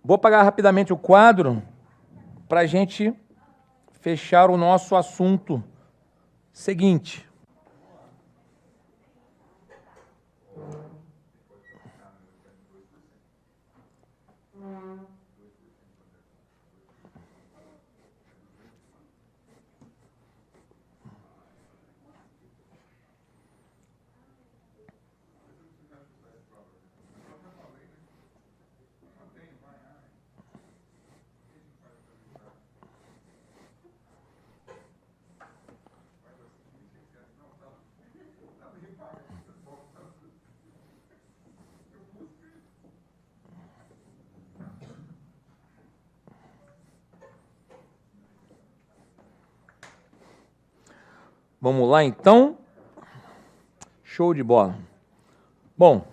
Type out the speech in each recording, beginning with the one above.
Vou apagar rapidamente o quadro para a gente fechar o nosso assunto seguinte. Vamos lá, então. Show de bola. Bom,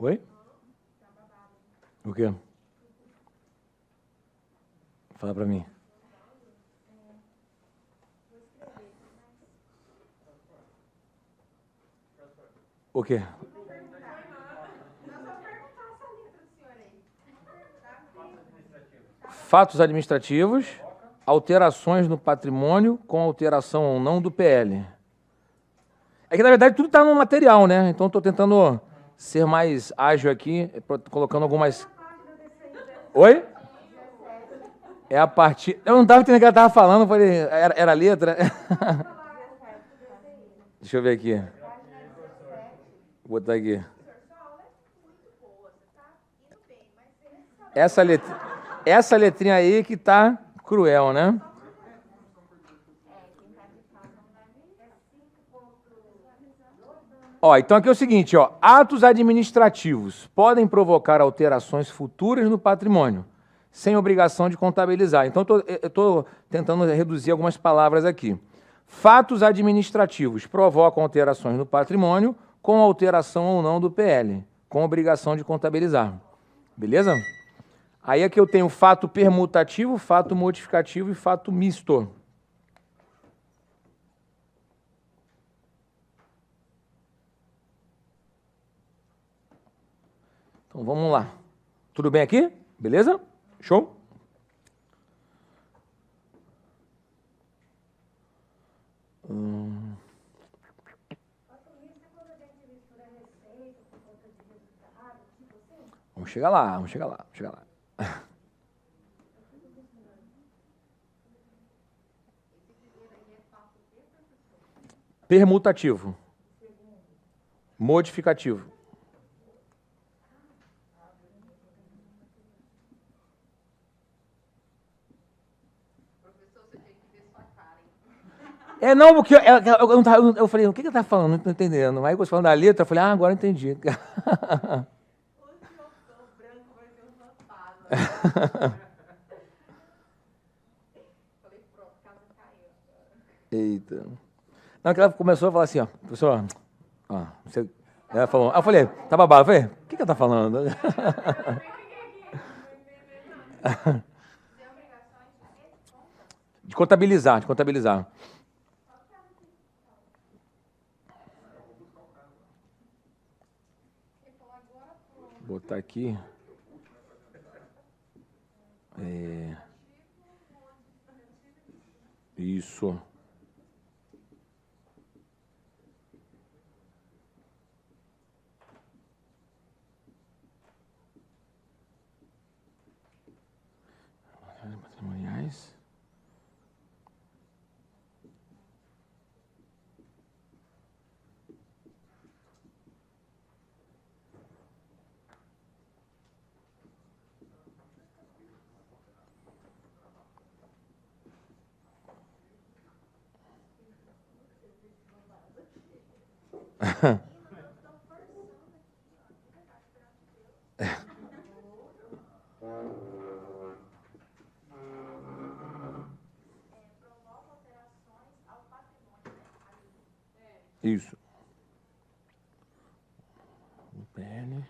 oi? O quê? Fala pra mim. O quê? Fatos administrativos, alterações no patrimônio com alteração ou não do PL. É que, na verdade, tudo está no material, né? Então, estou tentando ser mais ágil aqui, colocando algumas... Oi? É a partir... Eu não estava entendendo o que ela estava falando, falei, era a letra? Deixa eu ver aqui. Vou botar aqui. Essa letrinha aí que tá cruel, né? Ó, então aqui é o seguinte, ó, atos administrativos podem provocar alterações futuras no patrimônio, sem obrigação de contabilizar. Então, eu estou tentando reduzir algumas palavras aqui. Fatos administrativos provocam alterações no patrimônio, com alteração ou não do PL, com obrigação de contabilizar. Beleza? Aí aqui eu tenho fato permutativo, fato modificativo e fato misto. Então vamos lá. Tudo bem aqui? Beleza? Show? Vamos chegar lá, vamos chegar lá, vamos chegar lá. Permutativo. Modificativo. Não, porque eu falei, o que ele tá falando? Não estou entendendo. Aí, quando você falando da letra, eu falei, agora eu entendi. Eita. Não, que ela começou a falar assim, ó, professor, ó, você... Ela falou, eu falei, tá babado, eu falei, o que ela tá falando? De contabilizar, de contabilizar. Vou botar aqui. Isso. Patrimoniais. Isso. O PL.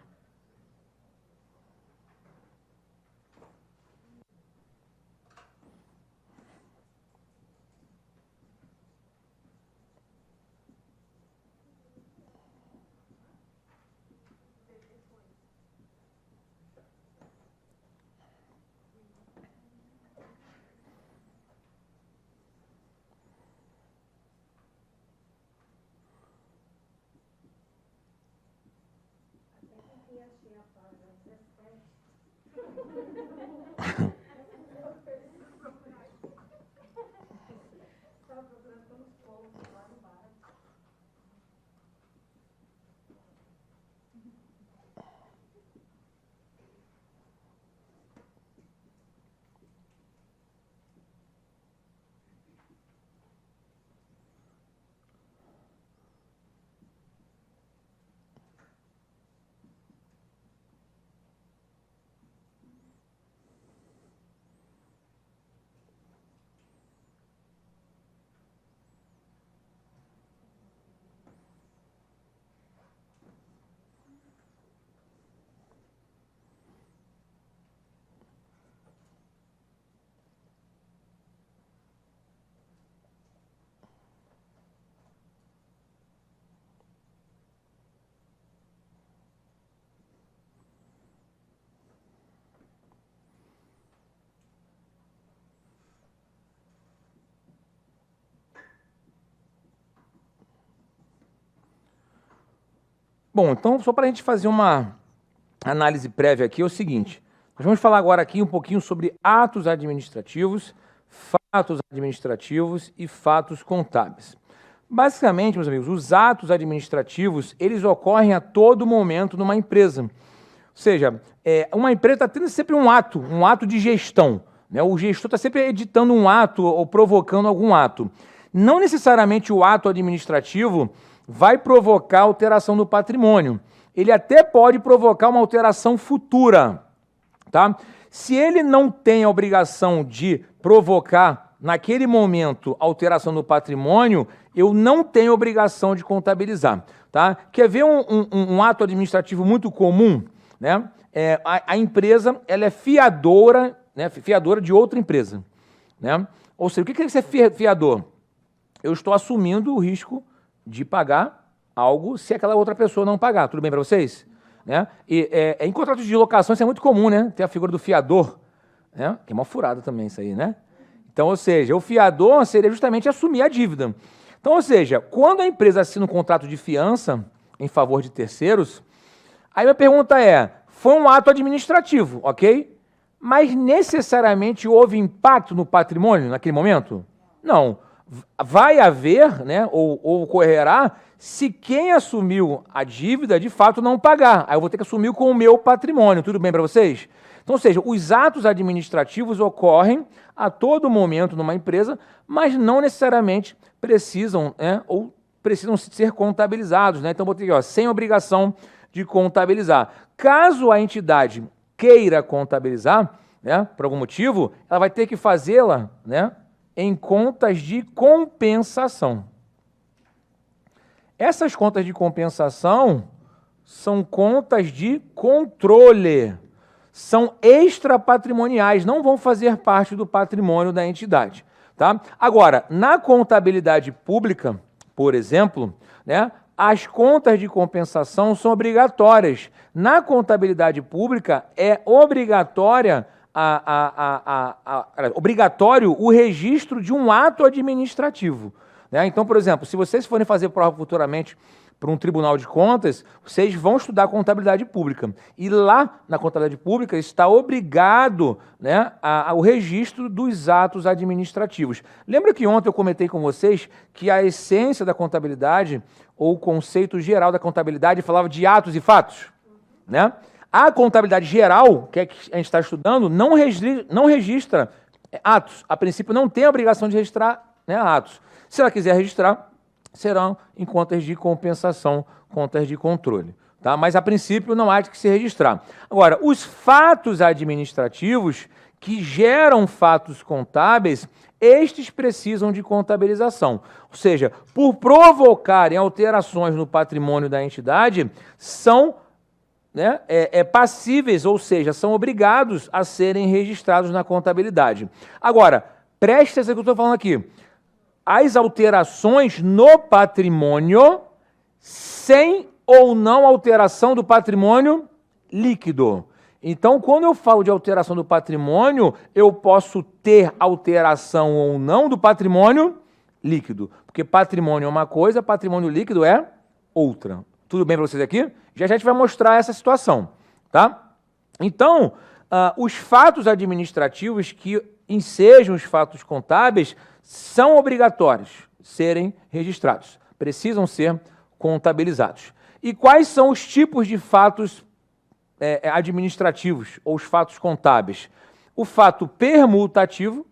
Bom, então, só para a gente fazer uma análise prévia aqui, é o seguinte. Nós vamos falar agora aqui um pouquinho sobre atos administrativos, fatos administrativos e fatos contábeis. Basicamente, meus amigos, os atos administrativos, eles ocorrem a todo momento numa empresa. Ou seja, uma empresa está tendo sempre um ato de gestão, né? O gestor está sempre editando um ato ou provocando algum ato. Não necessariamente o ato administrativo vai provocar alteração do patrimônio. Ele até pode provocar uma alteração futura, tá? Se ele não tem a obrigação de provocar, naquele momento, alteração do patrimônio, eu não tenho obrigação de contabilizar, tá? Quer ver um ato administrativo muito comum, né? A empresa, ela é fiadora, né? Fiadora de outra empresa, né? Ou seja, o que é ser fiador? Eu estou assumindo o risco de pagar algo se aquela outra pessoa não pagar. Tudo bem para vocês? Né? E em contratos de locação isso é muito comum, né? Ter a figura do fiador, né? Que é uma furada também isso aí, né? Então, ou seja, o fiador seria justamente assumir a dívida. Então, ou seja, quando a empresa assina um contrato de fiança em favor de terceiros, aí minha pergunta foi um ato administrativo, ok? Mas necessariamente houve impacto no patrimônio naquele momento? Não. Vai haver, né, ou ocorrerá, se quem assumiu a dívida de fato não pagar. Aí eu vou ter que assumir com o meu patrimônio. Tudo bem para vocês? Então, ou seja, os atos administrativos ocorrem a todo momento numa empresa, mas não necessariamente precisam, né, ou precisam ser contabilizados, né? Então, vou ter aqui, sem obrigação de contabilizar. Caso a entidade queira contabilizar, né, por algum motivo, ela vai ter que fazê-la, né, em contas de compensação. Essas contas de compensação são contas de controle, são extrapatrimoniais, não vão fazer parte do patrimônio da entidade, tá? Agora, na contabilidade pública, por exemplo, né, as contas de compensação são obrigatórias. Na contabilidade pública é obrigatória obrigatório o registro de um ato administrativo, né? Então, por exemplo, se vocês forem fazer prova futuramente para um tribunal de contas, vocês vão estudar contabilidade pública. E lá na contabilidade pública está obrigado, né, ao registro dos atos administrativos. Lembra que ontem eu comentei com vocês que a essência da contabilidade, ou o conceito geral da contabilidade, falava de atos e fatos, né? A contabilidade geral, que a gente está estudando, não registra atos. A princípio, não tem a obrigação de registrar, né, atos. Se ela quiser registrar, serão em contas de compensação, contas de controle, tá? Mas, a princípio, não há de que se registrar. Agora, os fatos administrativos que geram fatos contábeis, estes precisam de contabilização. Ou seja, por provocarem alterações no patrimônio da entidade, são, né, passíveis, ou seja, são obrigados a serem registrados na contabilidade. Agora, preste atenção no que eu estou falando aqui. As alterações no patrimônio, sem ou não alteração do patrimônio líquido. Então, quando eu falo de alteração do patrimônio, eu posso ter alteração ou não do patrimônio líquido. Porque patrimônio é uma coisa, patrimônio líquido é outra. Tudo bem para vocês aqui? Já a gente vai mostrar essa situação, tá? Então, os fatos administrativos que ensejam os fatos contábeis são obrigatórios serem registrados, precisam ser contabilizados. E quais são os tipos de fatos administrativos ou os fatos contábeis? O fato permutativo,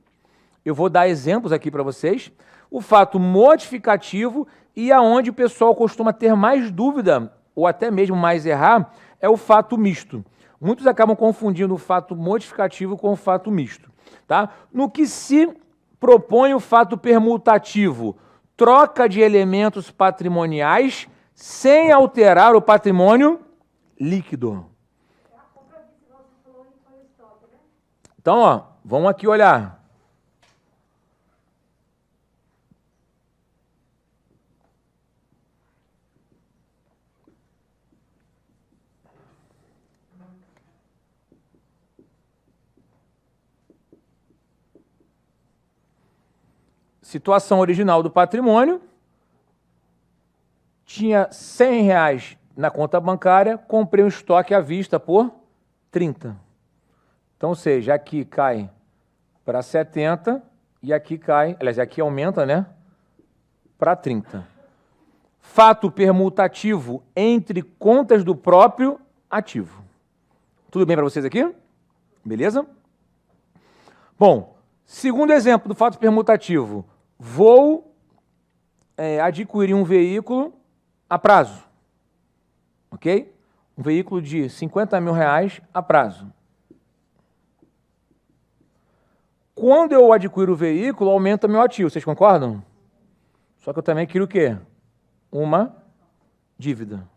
eu vou dar exemplos aqui para vocês, o fato modificativo e aonde o pessoal costuma ter mais dúvida ou até mesmo mais errar é o fato misto. Muitos acabam confundindo o fato modificativo com o fato misto, tá? No que se propõe o fato permutativo, troca de elementos patrimoniais sem alterar o patrimônio líquido. Então, ó, vamos aqui olhar. Situação original do patrimônio, tinha R$100, na conta bancária, comprei um estoque à vista por 30. Então, ou seja, aqui cai para 70 e aqui cai, aliás, aqui aumenta, né, para 30. Fato permutativo entre contas do próprio ativo. Tudo bem para vocês aqui? Beleza? Bom, segundo exemplo do fato permutativo. Vou adquirir um veículo a prazo. Ok? Um veículo de R$50 mil a prazo. Quando eu adquiro o veículo, aumenta meu ativo. Vocês concordam? Só que eu também quero o quê? Uma dívida.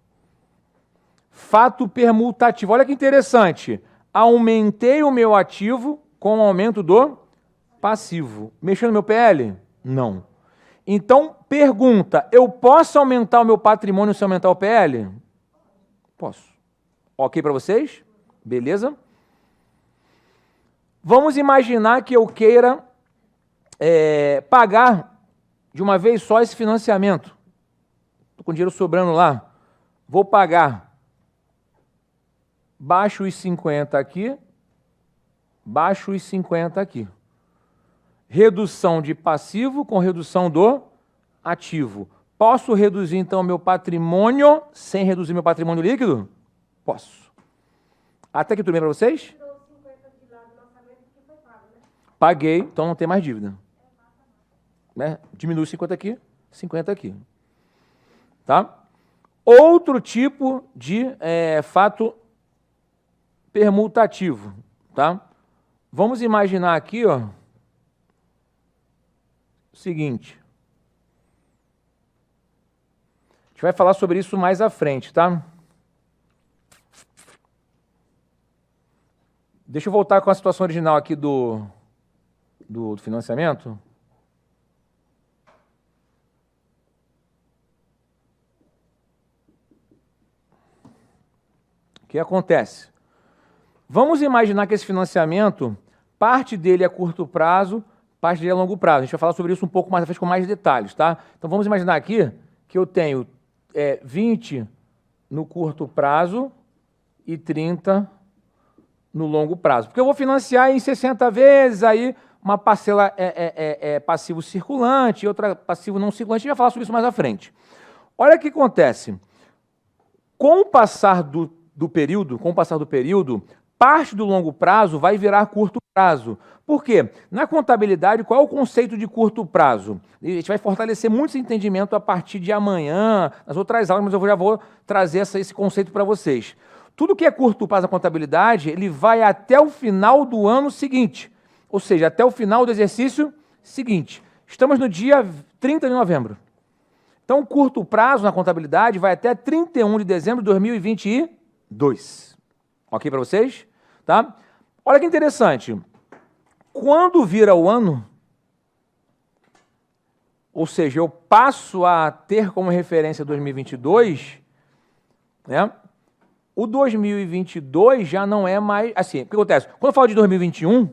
Fato permutativo. Olha que interessante. Aumentei o meu ativo com o aumento do passivo. Mexeu no meu PL? Não. Então, pergunta, eu posso aumentar o meu patrimônio se aumentar o PL? Posso. Ok para vocês? Beleza? Vamos imaginar que eu queira pagar de uma vez só esse financiamento. Estou com dinheiro sobrando lá. Vou pagar baixo os 50 aqui, baixo os 50 aqui. Redução de passivo com redução do ativo. Posso reduzir, então, meu patrimônio sem reduzir meu patrimônio líquido? Posso. Até aqui tudo bem para vocês? Paguei, então não tem mais dívida. Né? Diminui 50 aqui, 50 aqui. Tá? Outro tipo de fato permutativo. Tá? Vamos imaginar aqui, ó, o seguinte. A gente vai falar sobre isso mais à frente, tá? Deixa eu voltar com a situação original aqui do financiamento. O que acontece? Vamos imaginar que esse financiamento, parte dele é a curto prazo, parte dele é a longo prazo. A gente vai falar sobre isso um pouco mais à frente com mais detalhes, tá? Então vamos imaginar aqui que eu tenho 20 no curto prazo e 30 no longo prazo. Porque eu vou financiar em 60 vezes, aí uma parcela passivo circulante, outra passivo não circulante. A gente vai falar sobre isso mais à frente. Olha o que acontece. Com o passar do período, parte do longo prazo vai virar curto prazo. Por quê? Na contabilidade, qual é o conceito de curto prazo? A gente vai fortalecer muito esse entendimento a partir de amanhã, nas outras aulas, mas eu já vou trazer esse conceito para vocês. Tudo que é curto prazo na contabilidade, ele vai até o final do ano seguinte, ou seja, até o final do exercício seguinte. Estamos no dia 30 de novembro. Então, o curto prazo na contabilidade vai até 31 de dezembro de 2022. Ok para vocês? Tá? Olha que interessante. Quando vira o ano, ou seja, eu passo a ter como referência 2022, né? O 2022 já não é mais... Assim, o que acontece? Quando eu falo de 2021,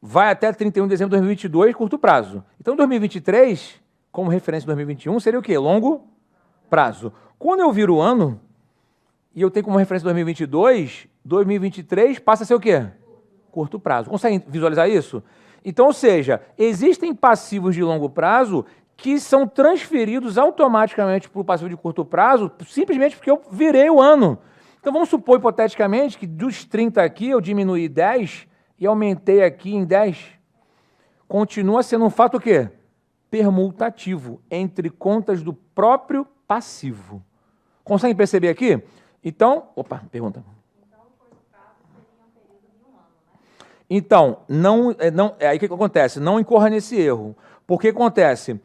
vai até 31 de dezembro de 2022, curto prazo. Então, 2023, como referência de 2021, seria o quê? Longo prazo. Quando eu viro o ano, e eu tenho como referência 2022, 2023 passa a ser o quê? Curto prazo. Conseguem visualizar isso? Então, ou seja, existem passivos de longo prazo que são transferidos automaticamente para o passivo de curto prazo, simplesmente porque eu virei o ano. Então, vamos supor, hipoteticamente, que dos 30 aqui eu diminuí 10 e aumentei aqui em 10. Continua sendo um fato o quê? Permutativo, entre contas do próprio passivo. Conseguem perceber aqui? Então, opa, pergunta. Então, o curto prazo seria um período de um ano, né? Então, aí o que acontece? Não incorra nesse erro. Porque acontece...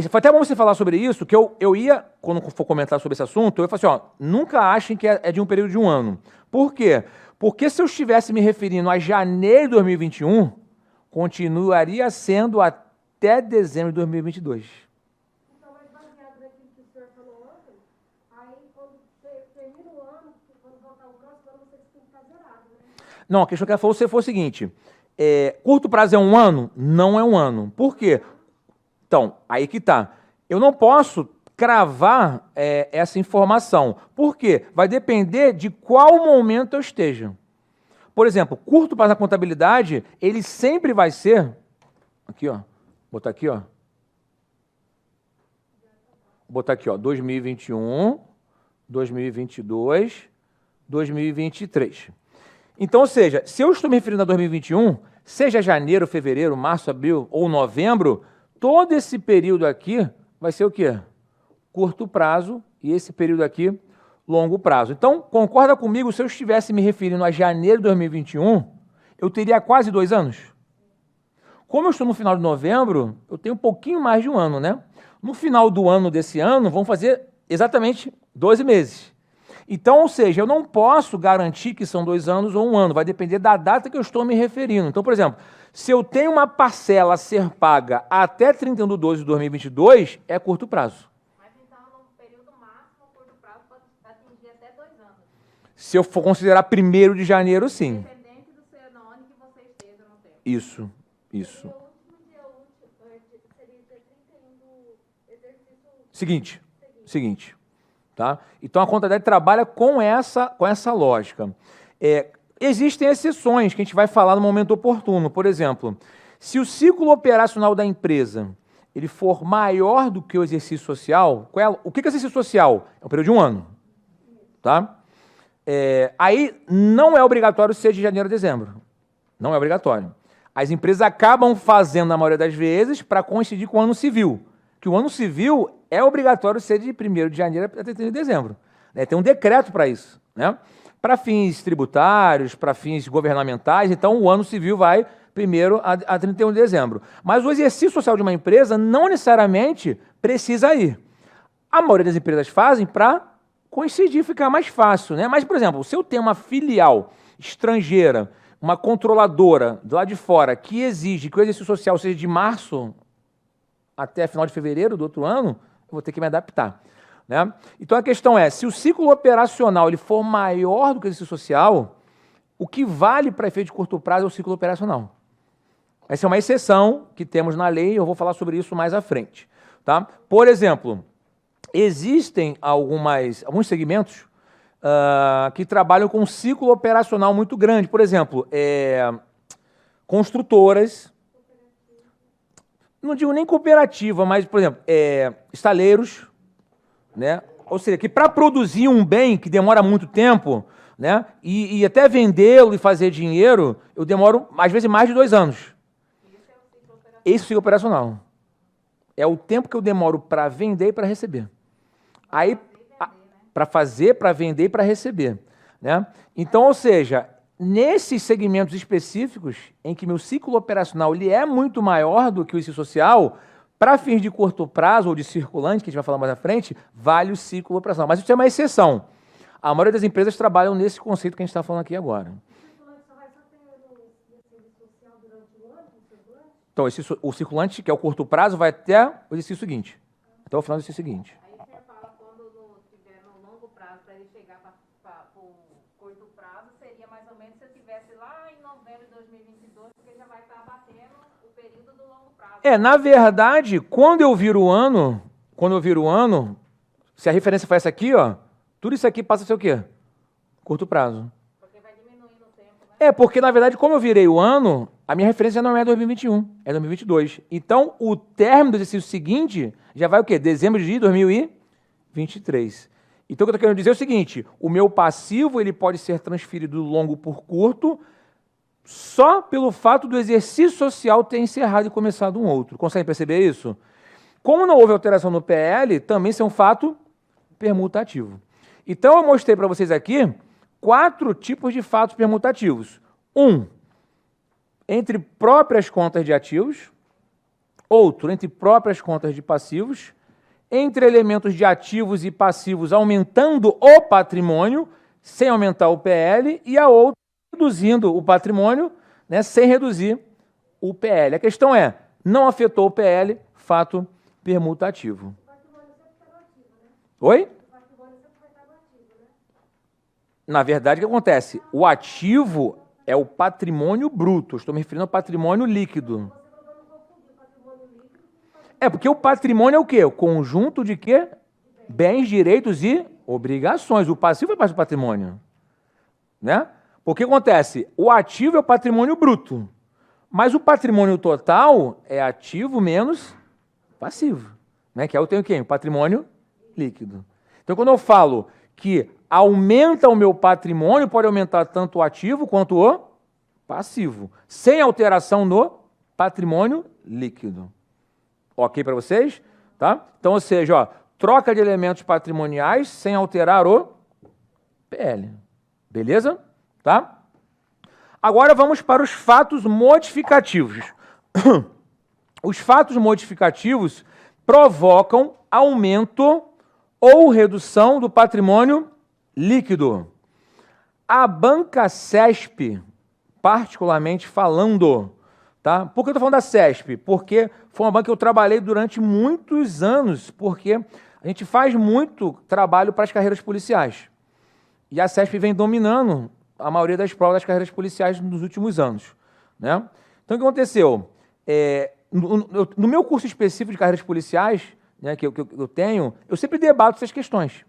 foi até bom você falar sobre isso, que eu ia, quando for comentar sobre esse assunto, eu ia falar assim, ó, nunca achem que é de um período de um ano. Por quê? Porque se eu estivesse me referindo a janeiro de 2021, continuaria sendo até dezembro de 2022. Então, mas baseado naquilo que o senhor falou ontem, aí quando termina o ano, quando voltar o próximo ano, você tem que estar zerado, né? Não, a questão que ela falou foi o seguinte, curto prazo é um ano? Não é um ano. Por quê? Então, aí que tá. Eu não posso cravar essa informação. Por quê? Vai depender de qual momento eu esteja. Por exemplo, curto prazo na contabilidade, ele sempre vai ser... Aqui, ó. Vou botar aqui, ó. Vou botar aqui, ó. 2021, 2022, 2023. Então, ou seja, se eu estou me referindo a 2021, seja janeiro, fevereiro, março, abril ou novembro, todo esse período aqui vai ser o quê? Curto prazo, e esse período aqui, longo prazo. Então, concorda comigo, se eu estivesse me referindo a janeiro de 2021, eu teria quase 2 anos? Como eu estou no final de novembro, eu tenho um pouquinho mais de um ano, né? No final do ano desse ano, vão fazer exatamente 12 meses. Então, ou seja, eu não posso garantir que são 2 anos ou 1 ano, vai depender da data que eu estou me referindo. Então, por exemplo, se eu tenho uma parcela a ser paga até 31/12/2022, é curto prazo. Mas então, no período máximo, curto prazo pode atingir até 2 anos. Se eu for considerar 1º de janeiro, sim. Independente do ser onde que você esteja no tempo. Isso. E o último dia útil seria dia 31 do exercício Seguinte. Tá? Então, a contabilidade trabalha com essa lógica. Existem exceções que a gente vai falar no momento oportuno. Por exemplo, se o ciclo operacional da empresa ele for maior do que o exercício social, o que é exercício social? É um período de 1 ano. Tá? Aí não é obrigatório ser de janeiro a dezembro. Não é obrigatório. As empresas acabam fazendo, na maioria das vezes, para coincidir com o ano civil. Que o ano civil é obrigatório ser de 1º de janeiro a 31 de dezembro. Tem um decreto para isso. Né? Para fins tributários, para fins governamentais, então o ano civil vai 1º a 31 de dezembro. Mas o exercício social de uma empresa não necessariamente precisa ir. A maioria das empresas fazem para coincidir, ficar mais fácil. Né? Mas, por exemplo, se eu tenho uma filial estrangeira, uma controladora do lado de fora, que exige que o exercício social seja de março até final de fevereiro do outro ano, eu vou ter que me adaptar. Né? Então, a questão é, se o ciclo operacional ele for maior do que o exercício social, o que vale para efeito de curto prazo é o ciclo operacional. Essa é uma exceção que temos na lei, eu vou falar sobre isso mais à frente. Tá? Por exemplo, existem alguns segmentos que trabalham com um ciclo operacional muito grande. Por exemplo, construtoras, não digo nem cooperativa, mas, por exemplo, estaleiros, né? Ou seja, que para produzir um bem que demora muito tempo, né? E até vendê-lo e fazer dinheiro, eu demoro, às vezes, mais de 2 anos. Esse é o ciclo operacional. É o tempo que eu demoro para vender e para receber. Aí, para fazer, para vender e para receber. Né? Então, ou seja, nesses segmentos específicos, em que meu ciclo operacional ele é muito maior do que o exercício social, para fins de curto prazo ou de circulante, que a gente vai falar mais à frente, vale o ciclo operacional. Mas isso é uma exceção. A maioria das empresas trabalham nesse conceito que a gente está falando aqui agora. Então, o circulante, que é o curto prazo, vai até o exercício seguinte. Até o final do exercício seguinte. Aí você fala quando tiver no longo prazo, para ele chegar para o curto prazo, seria mais ou menos se eu estivesse lá em novembro de 2022, porque já vai estar batendo o período do longo prazo. Na verdade, quando eu viro o ano, se a referência for essa aqui, ó, tudo isso aqui passa a ser o quê? Curto prazo. Porque vai diminuindo o tempo, né? Porque, na verdade, como eu virei o ano, a minha referência não é 2021, é 2022. Então, o término do exercício seguinte já vai o quê? Dezembro de 2023. Então, o que eu estou querendo dizer é o seguinte, o meu passivo ele pode ser transferido do longo por curto só pelo fato do exercício social ter encerrado e começado um outro. Consegue perceber isso? Como não houve alteração no PL, também isso é um fato permutativo. Então, eu mostrei para vocês aqui 4 tipos de fatos permutativos. Entre próprias contas de ativos, outro entre próprias contas de passivos, entre elementos de ativos e passivos aumentando o patrimônio, sem aumentar o PL, e a outra reduzindo o patrimônio, né, sem reduzir o PL. A questão é, não afetou o PL, fato permutativo. O patrimônio sempre está no ativo, né? Oi? O patrimônio sempre vai estar no ativo, né? Na verdade, o que acontece? O ativo é o patrimônio bruto. Estou me referindo ao patrimônio líquido. Porque o patrimônio é o quê? O conjunto de quê? Bens, direitos e obrigações. O passivo é parte do patrimônio. Né? Porque acontece? O ativo é o patrimônio bruto, mas o patrimônio total é ativo menos passivo. Né? Que é eu tenho quem? O patrimônio líquido. Então, quando eu falo que aumenta o meu patrimônio, pode aumentar tanto o ativo quanto o passivo, sem alteração no patrimônio líquido. Ok para vocês? Tá? Então, ou seja, ó, troca de elementos patrimoniais sem alterar o PL. Beleza? Tá? Agora vamos para os fatos modificativos. Os fatos modificativos provocam aumento ou redução do patrimônio líquido. A banca CESP, particularmente falando, tá? Por que eu estou falando da CESP? Porque foi uma banca que eu trabalhei durante muitos anos, porque a gente faz muito trabalho para as carreiras policiais. E a CESP vem dominando a maioria das provas das carreiras policiais nos últimos anos. Né? Então, o que aconteceu? No meu curso específico de carreiras policiais, né, que eu tenho, eu sempre debato essas questões.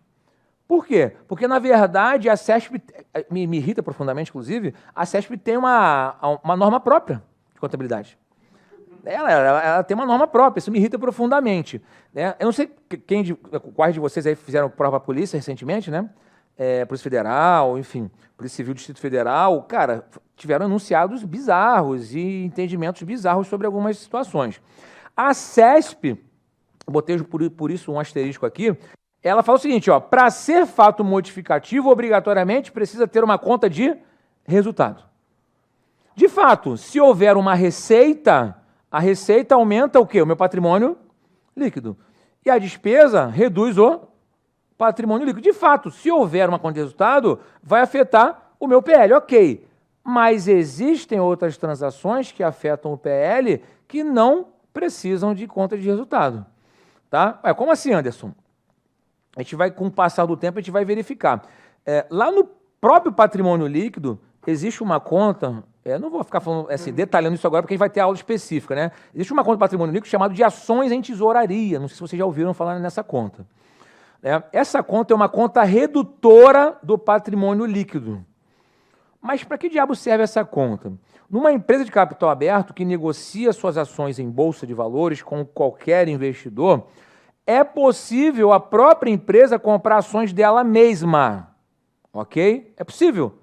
Por quê? Porque, na verdade, a CESP, me irrita profundamente, inclusive, a CESP tem uma norma própria de contabilidade. Ela tem uma norma própria, isso me irrita profundamente. Né? Eu não sei quais de vocês aí fizeram prova polícia recentemente, né? Polícia Federal, enfim, Polícia Civil do Distrito Federal, cara, tiveram enunciados bizarros e entendimentos bizarros sobre algumas situações. A CESP, botei por isso um asterisco aqui, ela fala o seguinte, ó, para ser fato modificativo, obrigatoriamente precisa ter uma conta de resultado. De fato, se houver uma receita, a receita aumenta o quê? O meu patrimônio líquido. E a despesa reduz o patrimônio líquido. De fato, se houver uma conta de resultado, vai afetar o meu PL, ok. Mas existem outras transações que afetam o PL que não precisam de conta de resultado. Tá? Como assim, Anderson? A gente vai, com o passar do tempo, a gente vai verificar. Lá no próprio patrimônio líquido, existe uma conta, não vou ficar falando, assim, detalhando isso agora, porque a gente vai ter aula específica, né? Existe uma conta de patrimônio líquido chamada de ações em tesouraria. Não sei se vocês já ouviram falar nessa conta. Essa conta é uma conta redutora do patrimônio líquido. Mas para que diabo serve essa conta? Numa empresa de capital aberto que negocia suas ações em bolsa de valores com qualquer investidor, é possível a própria empresa comprar ações dela mesma. Ok? É possível.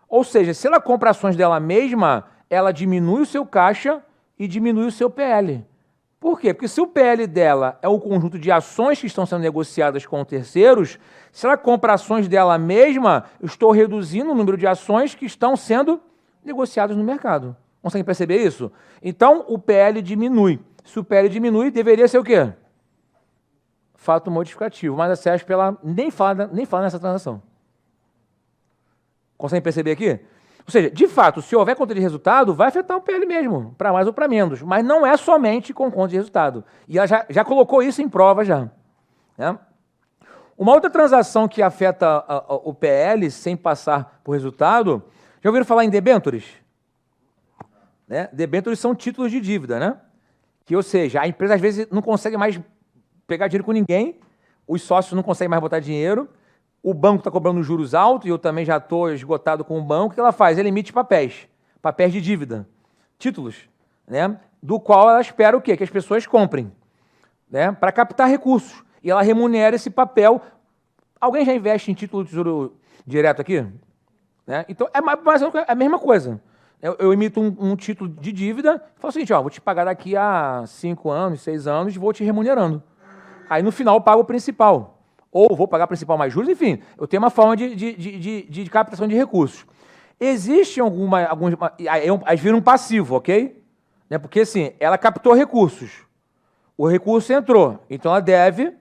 Ou seja, se ela compra ações dela mesma, ela diminui o seu caixa e diminui o seu PL. Por quê? Porque se o PL dela é o conjunto de ações que estão sendo negociadas com terceiros, se ela compra ações dela mesma, eu estou reduzindo o número de ações que estão sendo negociadas no mercado. Conseguem perceber isso? Então, o PL diminui. Se o PL diminui, deveria ser o quê? Fato modificativo. Mas a CESP nem fala nessa transação. Conseguem perceber aqui? Ou seja, de fato, se houver conta de resultado, vai afetar o PL mesmo, para mais ou para menos. Mas não é somente com conta de resultado. E ela já colocou isso em prova já. Né? Uma outra transação que afeta o PL sem passar por resultado, já ouviram falar em debêntures? Né? Debêntures são títulos de dívida, né? Que, ou seja, a empresa às vezes não consegue mais pegar dinheiro com ninguém, os sócios não conseguem mais botar dinheiro, o banco está cobrando juros altos, e eu também já estou esgotado com o banco. O que ela faz? Ela emite papéis de dívida, títulos, né? Do qual ela espera o quê? Que as pessoas comprem, né? Para captar recursos. E ela remunera esse papel. Alguém já investe em título de tesouro direto aqui? Né? Então, é a mesma coisa. Eu emito um título de dívida e falo o seguinte, ó, vou te pagar daqui a 5 anos, 6 anos, e vou te remunerando. Aí, no final, eu pago o principal. Ou vou pagar principal mais juros, enfim, eu tenho uma forma de captação de recursos. Existe aí vira um passivo, ok? Né? Porque, assim, ela captou recursos, o recurso entrou, então ela deve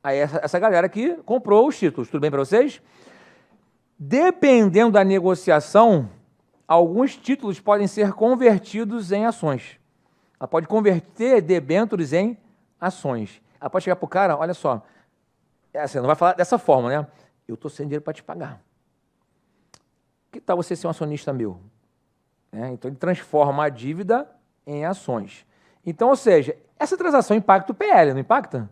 a essa galera que comprou os títulos. Tudo bem para vocês? Dependendo da negociação, alguns títulos podem ser convertidos em ações. Ela pode converter debêntures em ações. Ela pode chegar para o cara, olha só, assim, não vai falar dessa forma, né? Eu estou sem dinheiro para te pagar. Que tal você ser um acionista meu? Então, ele transforma a dívida em ações. Então, ou seja, essa transação impacta o PL, não impacta?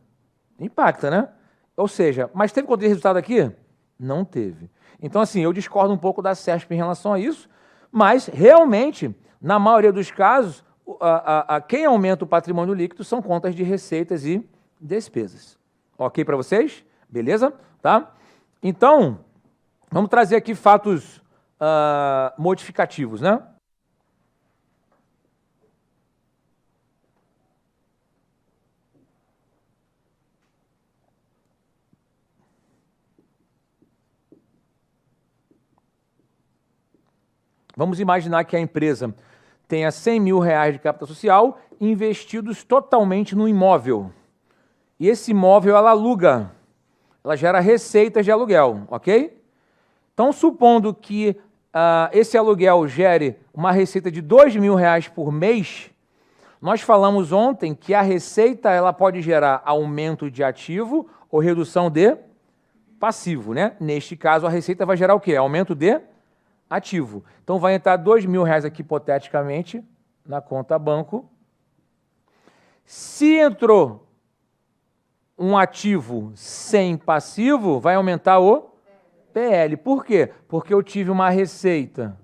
Impacta, né? Ou seja, mas teve conta de resultado aqui? Não teve. Então, assim, eu discordo um pouco da CESP em relação a isso, mas, realmente, na maioria dos casos, quem aumenta o patrimônio líquido são contas de receitas e despesas. Ok para vocês? Beleza? Tá? Então, vamos trazer aqui fatos modificativos, né? Vamos imaginar que a empresa tenha 100 mil reais de capital social investidos totalmente no imóvel. E esse imóvel ela aluga, ela gera receitas de aluguel, ok? Então, supondo que esse aluguel gere uma receita de 2 mil reais por mês, nós falamos ontem que a receita ela pode gerar aumento de ativo ou redução de passivo, né? Neste caso, a receita vai gerar o quê? Aumento de ativo. Então, vai entrar 2 mil reais aqui, hipoteticamente, na conta banco. Se entrou um ativo sem passivo, vai aumentar o PL. Por quê? Porque eu tive uma receita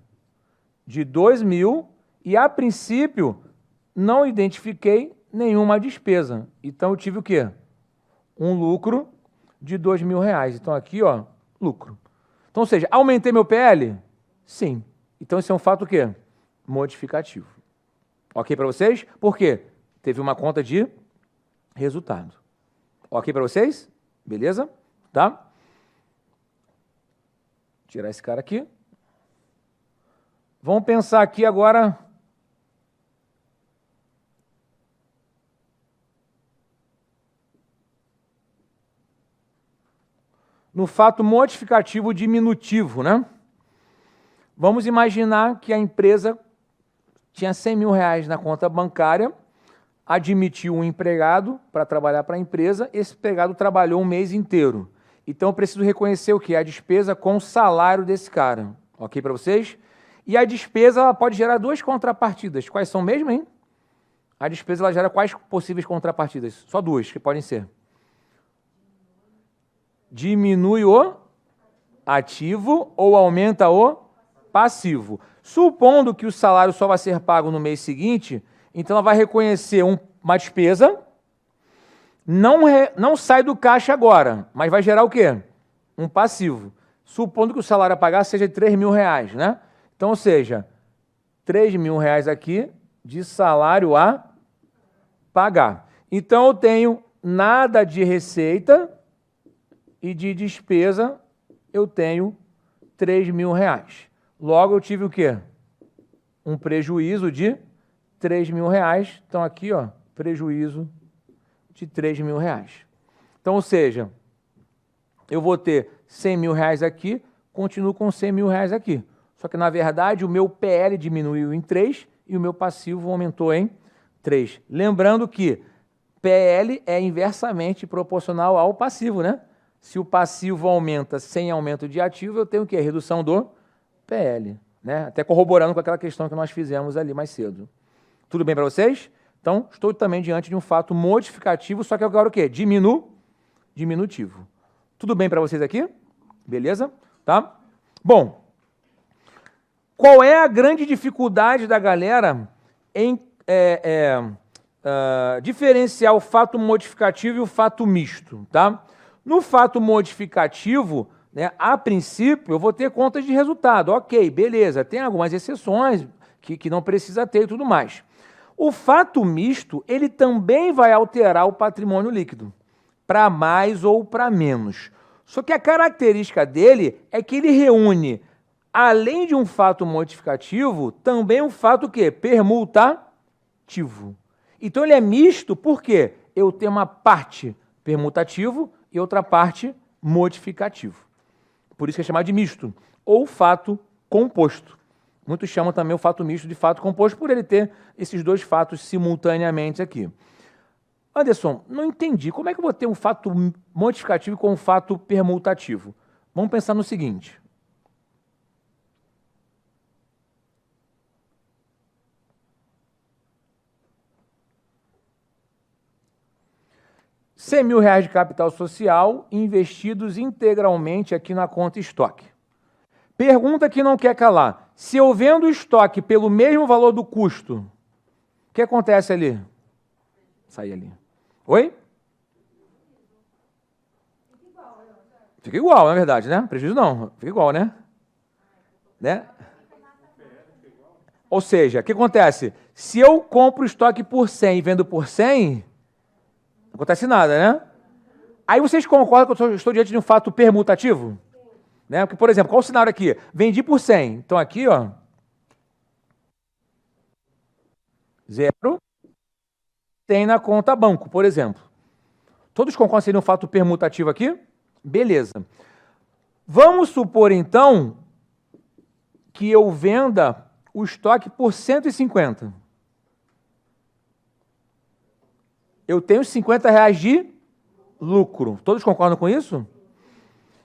de 2 mil e, a princípio, não identifiquei nenhuma despesa. Então, eu tive o quê? Um lucro de 2 mil reais. Então, aqui, ó, lucro. Então, ou seja, aumentei meu PL? Sim. Então, esse é um fato o quê? Modificativo. Ok para vocês? Por quê? Teve uma conta de resultado. Ok para vocês? Beleza? Tá? Tirar esse cara aqui. Vamos pensar aqui agora no fato modificativo diminutivo, né? Vamos imaginar que a empresa tinha 100 mil reais na conta bancária, admitiu um empregado para trabalhar para a empresa, esse empregado trabalhou um mês inteiro. Então, eu preciso reconhecer o quê? A despesa com o salário desse cara. Ok para vocês? E a despesa ela pode gerar duas contrapartidas. Quais são mesmo, hein? A despesa ela gera quais possíveis contrapartidas? Só duas que podem ser. Diminui o ativo ou aumenta o passivo. Supondo que o salário só vai ser pago no mês seguinte, então ela vai reconhecer uma despesa, não sai do caixa agora, mas vai gerar o quê? Um passivo. Supondo que o salário a pagar seja de 3 mil reais, né? Então, ou seja, 3 mil reais aqui de salário a pagar. Então, eu tenho nada de receita e de despesa eu tenho 3 mil reais. Logo, eu tive o quê? Um prejuízo de 3 mil reais. Então, aqui, ó, prejuízo de 3 mil reais. Então, ou seja, eu vou ter 100 mil reais aqui, continuo com 100 mil reais aqui. Só que, na verdade, o meu PL diminuiu em 3 e o meu passivo aumentou em 3. Lembrando que PL é inversamente proporcional ao passivo, né? Se o passivo aumenta sem aumento de ativo, eu tenho o quê? Redução do PL, né? Até corroborando com aquela questão que nós fizemos ali mais cedo. Tudo bem para vocês? Então, estou também diante de um fato modificativo, só que agora o quê? Diminutivo. Tudo bem para vocês aqui? Beleza? Tá? Bom, qual é a grande dificuldade da galera em diferenciar o fato modificativo e o fato misto, tá? No fato modificativo, né, a princípio, eu vou ter contas de resultado. Ok, beleza, tem algumas exceções que não precisa ter e tudo mais. O fato misto, ele também vai alterar o patrimônio líquido, para mais ou para menos. Só que a característica dele é que ele reúne, além de um fato modificativo, também um fato o quê? Permutativo. Então, ele é misto porque eu tenho uma parte permutativo e outra parte modificativo. Por isso que é chamado de misto, ou fato composto. Muitos chamam também o fato misto de fato composto por ele ter esses dois fatos simultaneamente aqui. Anderson, não entendi. Como é que eu vou ter um fato modificativo com um fato permutativo? Vamos pensar no seguinte. R$100.000 de capital social investidos integralmente aqui na conta estoque. Pergunta que não quer calar. Se eu vendo o estoque pelo mesmo valor do custo, o que acontece ali? Sai ali. Oi? Fica igual, na verdade, né? Prejuízo não. Fica igual, né? Ou seja, o que acontece? Se eu compro o estoque por 100 e vendo por 100, não acontece nada, né? Aí vocês concordam que eu estou diante de um fato permutativo? Né? Porque, por exemplo, qual o cenário aqui? Vendi por 100. Então aqui, ó, 0, tem na conta banco, por exemplo. Todos concordam que seria um fato permutativo aqui? Beleza. Vamos supor, então, que eu venda o estoque por 150. Eu tenho R$50 de lucro. Todos concordam com isso?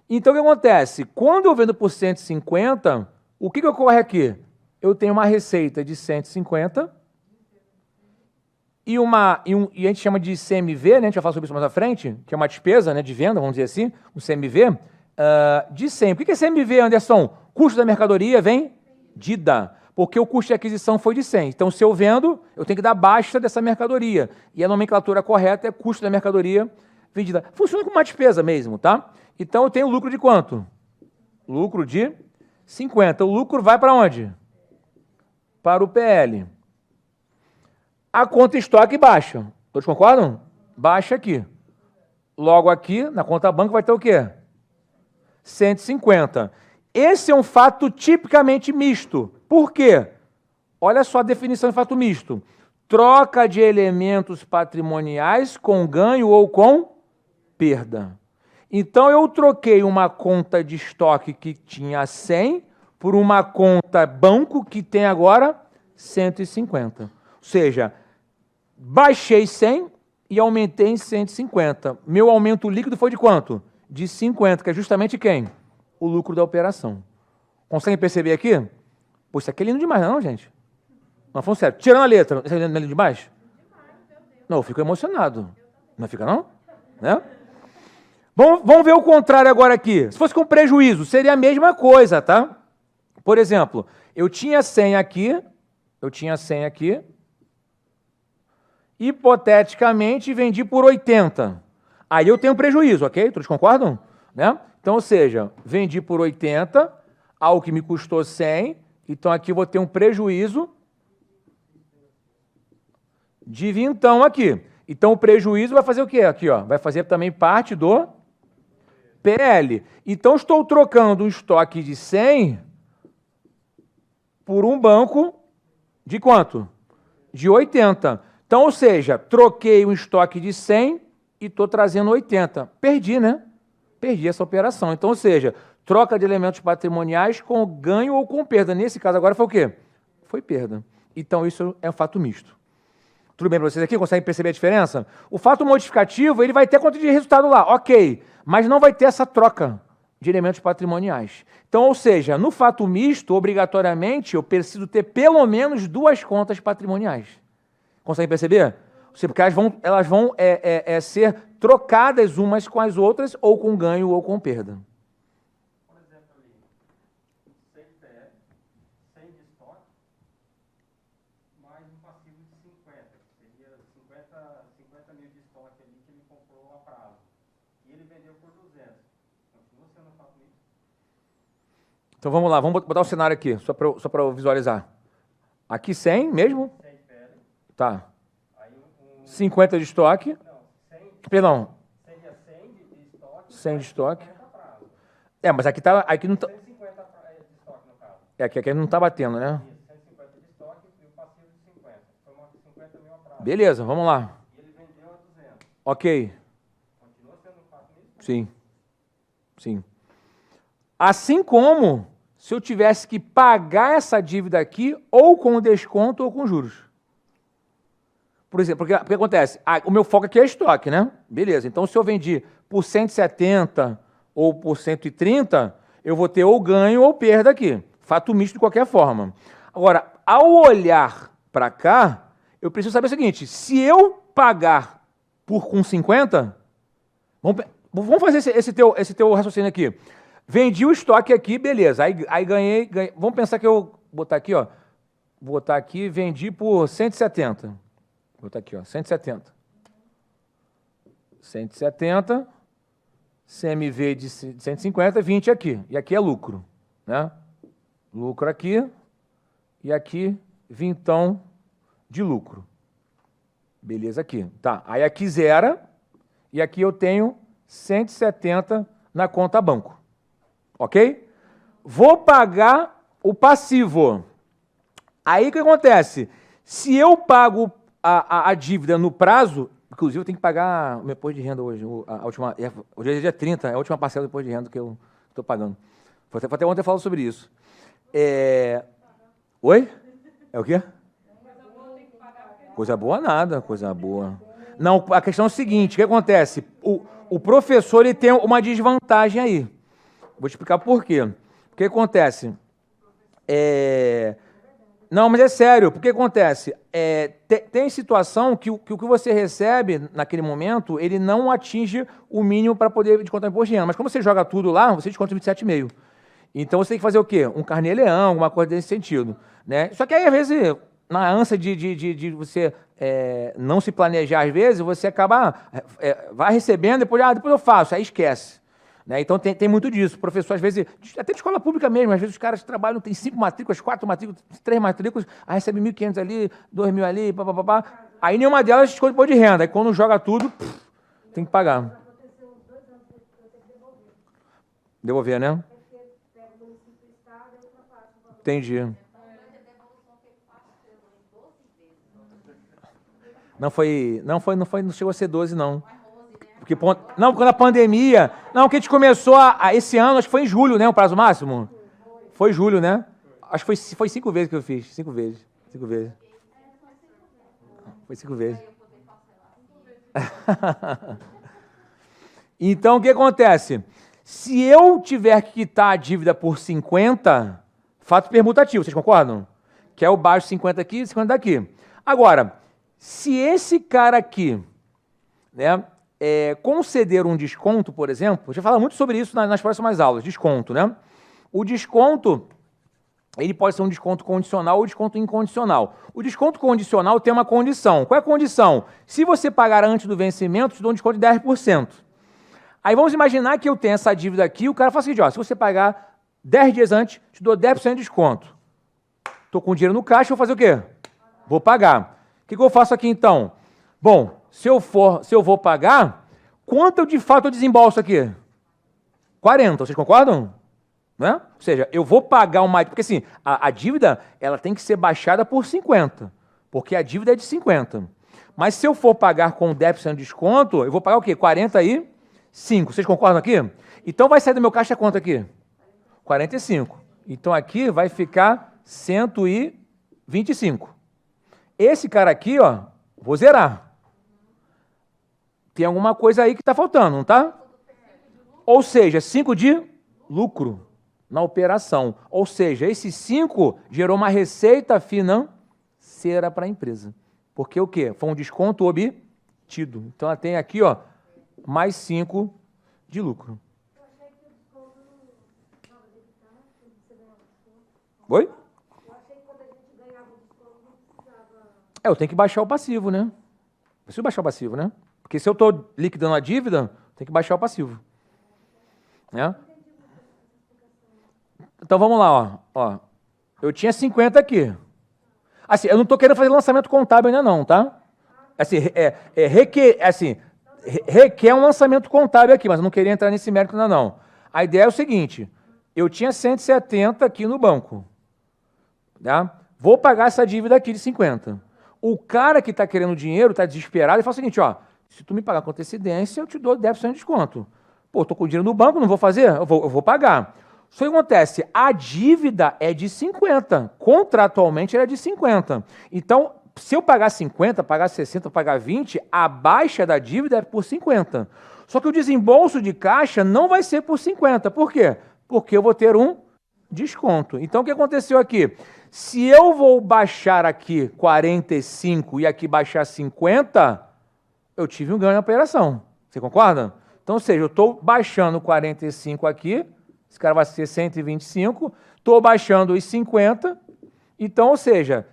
Então, o que acontece? Quando eu vendo por 150, o que ocorre aqui? Eu tenho uma receita de 150 e a gente chama de CMV, né? A gente vai falar sobre isso mais à frente, que é uma despesa, né, de venda, vamos dizer assim, o CMV, de 100. O que é CMV, Anderson? Custo da mercadoria vendida, porque o custo de aquisição foi de 100. Então, se eu vendo, eu tenho que dar baixa dessa mercadoria. E a nomenclatura correta é custo da mercadoria vendida. Funciona como uma despesa mesmo, tá? Então, eu tenho lucro de quanto? Lucro de 50. O lucro vai para onde? Para o PL. A conta estoque baixa. Todos concordam? Baixa aqui. Logo aqui, na conta banco, vai ter o quê? 150. Esse é um fato tipicamente misto. Por quê? Olha só a definição de fato misto. Troca de elementos patrimoniais com ganho ou com perda. Então, eu troquei uma conta de estoque que tinha 100 por uma conta banco que tem agora 150. Ou seja, baixei 100 e aumentei em 150. Meu aumento líquido foi de quanto? De 50, que é justamente quem? O lucro da operação. Conseguem perceber aqui? Pô, isso aqui é lindo demais, não, gente? Não, falando sério. Tirando a letra, isso aqui é lindo demais? Não, eu fico emocionado. Não fica, não? Né? Vamos ver o contrário agora aqui. Se fosse com prejuízo, seria a mesma coisa, tá? Por exemplo, eu tinha 100 aqui, hipoteticamente vendi por 80. Aí eu tenho prejuízo, ok? Todos concordam? Né? Então, ou seja, vendi por 80, algo que me custou 100, então aqui eu vou ter um prejuízo de vintão aqui. Então, o prejuízo vai fazer o quê? Aqui, ó, vai fazer também parte do PL. Então, estou trocando um estoque de 100 por um banco de quanto? De 80. Então, ou seja, troquei um estoque de 100 e estou trazendo 80. Perdi, né? Perdi essa operação. Então, ou seja, troca de elementos patrimoniais com ganho ou com perda. Nesse caso agora foi o quê? Foi perda. Então, isso é um fato misto. Tudo bem para vocês aqui? Conseguem perceber a diferença? O fato modificativo, ele vai ter conta de resultado lá, ok, mas não vai ter essa troca de elementos patrimoniais. Então, ou seja, no fato misto, obrigatoriamente, eu preciso ter pelo menos duas contas patrimoniais. Conseguem perceber? Porque elas vão ser trocadas umas com as outras, ou com ganho ou com perda. Por exemplo, ali, 100 PL, 100 de estoque, mais um passivo de 50, que seria 50 mil de estoque ali que ele comprou a prazo. E ele vendeu por 200. Continua sendo um fato misto? Então vamos lá, vamos botar o cenário aqui, só para eu visualizar. Aqui 100 mesmo? 100 PL. Tá. Aí 50 de estoque. Não, 100, Perdão. seria 100 de estoque. 100 de estoque. 50 prazo. Mas aqui tá, aqui não tá, 150 de estoque no caso. aqui não tá batendo, né? Isso, 150 de estoque e o passivo de 50. Foi uma 50 mil a prazo. Beleza, vamos lá. E ele vendeu a 200. Ok. Continua sendo um fato misto? Sim. Sim. Assim como se eu tivesse que pagar essa dívida aqui ou com desconto ou com juros. Por exemplo, porque acontece? O meu foco aqui é estoque, né? Beleza. Então, se eu vendi por 170 ou por 130, eu vou ter ou ganho ou perda aqui. Fato misto de qualquer forma. Agora, ao olhar para cá, eu preciso saber o seguinte: se eu pagar com 50, Vamos fazer esse teu raciocínio aqui. Vendi o estoque aqui, beleza. Aí ganhei. Vamos pensar que eu vou botar aqui, ó. Vou botar aqui, vendi por 170. Vou botar aqui, ó, 170. 170, CMV de 150, 20 aqui. E aqui é lucro, né? Lucro aqui e aqui vintão de lucro. Beleza aqui. Tá, aí aqui zera e aqui eu tenho 170 na conta banco. Ok? Vou pagar o passivo. Aí o que acontece? Se eu pago a dívida no prazo, inclusive eu tenho que pagar o meu imposto de renda hoje, hoje é dia 30, é a última parcela do imposto de renda que eu estou pagando. Foi até ontem eu falo sobre isso. Oi? É o quê? Coisa boa nada, coisa boa. Não, a questão é o seguinte, o que acontece? O professor ele tem uma desvantagem aí. Vou te explicar por quê. O que acontece? Não, mas é sério, porque acontece? Tem situação que o que você recebe naquele momento, ele não atinge o mínimo para poder descontar o imposto de renda. Mas como você joga tudo lá, você desconta 27,5. Então você tem que fazer o quê? Um carnê-leão, alguma coisa desse sentido. Né? Só que aí, às vezes, na ânsia de você não se planejar, às vezes, você acaba, vai recebendo, depois eu faço, aí esquece. Né? Então tem muito disso. O professor, às vezes, até de escola pública mesmo, às vezes os caras trabalham, tem 5 matrículas, 4 matrículas, 3 matrículas, aí recebe 1.500 ali, 2.000 ali, papapá. Aí nenhuma delas escolhe imposto de renda. Aí quando joga tudo, tem que pagar. Devolver, né? Entendi. Não chegou a ser 12, não. Porque, não, quando a pandemia... Não, que a gente começou esse ano, acho que foi em julho, né, o prazo máximo? Foi julho, né? Acho que foi 5 vezes que eu fiz. 5 vezes. 5 vezes. Foi 5 vezes. Então, o que acontece? Se eu tiver que quitar a dívida por 50, fato permutativo, vocês concordam? Que é o baixo 50 aqui e 50 daqui. Agora, se esse cara aqui, né, conceder um desconto, por exemplo, a gente fala muito sobre isso nas próximas aulas, desconto, né? O desconto, ele pode ser um desconto condicional ou desconto incondicional. O desconto condicional tem uma condição. Qual é a condição? Se você pagar antes do vencimento, te dou um desconto de 10%. Aí vamos imaginar que eu tenho essa dívida aqui, o cara fala assim, ó, se você pagar 10 dias antes, te dou 10% de desconto. Estou com dinheiro no caixa, vou fazer o quê? Vou pagar. O que eu faço aqui então? Bom, se eu vou pagar, quanto de fato eu desembolso aqui? 40, vocês concordam? Né? Ou seja, eu vou pagar uma... Porque assim, a dívida ela tem que ser baixada por 50, porque a dívida é de 50. Mas se eu for pagar com 10% de desconto, eu vou pagar o quê? 45. Vocês concordam aqui? Então vai sair do meu caixa quanto aqui? 45. Então aqui vai ficar 125. Esse cara aqui, ó, vou zerar. Tem alguma coisa aí que está faltando, não tá? Ou seja, 5 de lucro na operação. Ou seja, esse 5 gerou uma receita financeira para a empresa. Porque o quê? Foi um desconto obtido. Então ela tem aqui, ó, mais 5 de lucro. Oi? Eu tenho que baixar o passivo, né? Preciso baixar o passivo, né? Porque se eu estou liquidando a dívida, tem que baixar o passivo. Né? Então vamos lá, ó. Eu tinha 50 aqui. Assim, eu não estou querendo fazer lançamento contábil ainda não, tá? Assim, requer um lançamento contábil aqui, mas eu não queria entrar nesse mérito ainda não. A ideia é o seguinte, eu tinha 170 aqui no banco. Tá? Vou pagar essa dívida aqui de 50. O cara que está querendo dinheiro, está desesperado, e fala o seguinte, ó, se tu me pagar com antecedência, eu te dou 10% de desconto. Pô, estou com dinheiro no banco, não vou fazer? Eu vou pagar. Só que acontece, a dívida é de 50, contratualmente ela é de 50. Então, se eu pagar 50, pagar 60, pagar 20, a baixa da dívida é por 50. Só que o desembolso de caixa não vai ser por 50. Por quê? Porque eu vou ter um desconto. Então, o que aconteceu aqui? Se eu vou baixar aqui 45 e aqui baixar 50, eu tive um ganho na operação. Você concorda? Então, ou seja, eu estou baixando 45 aqui, esse cara vai ser 125, estou baixando os 50, então, ou seja,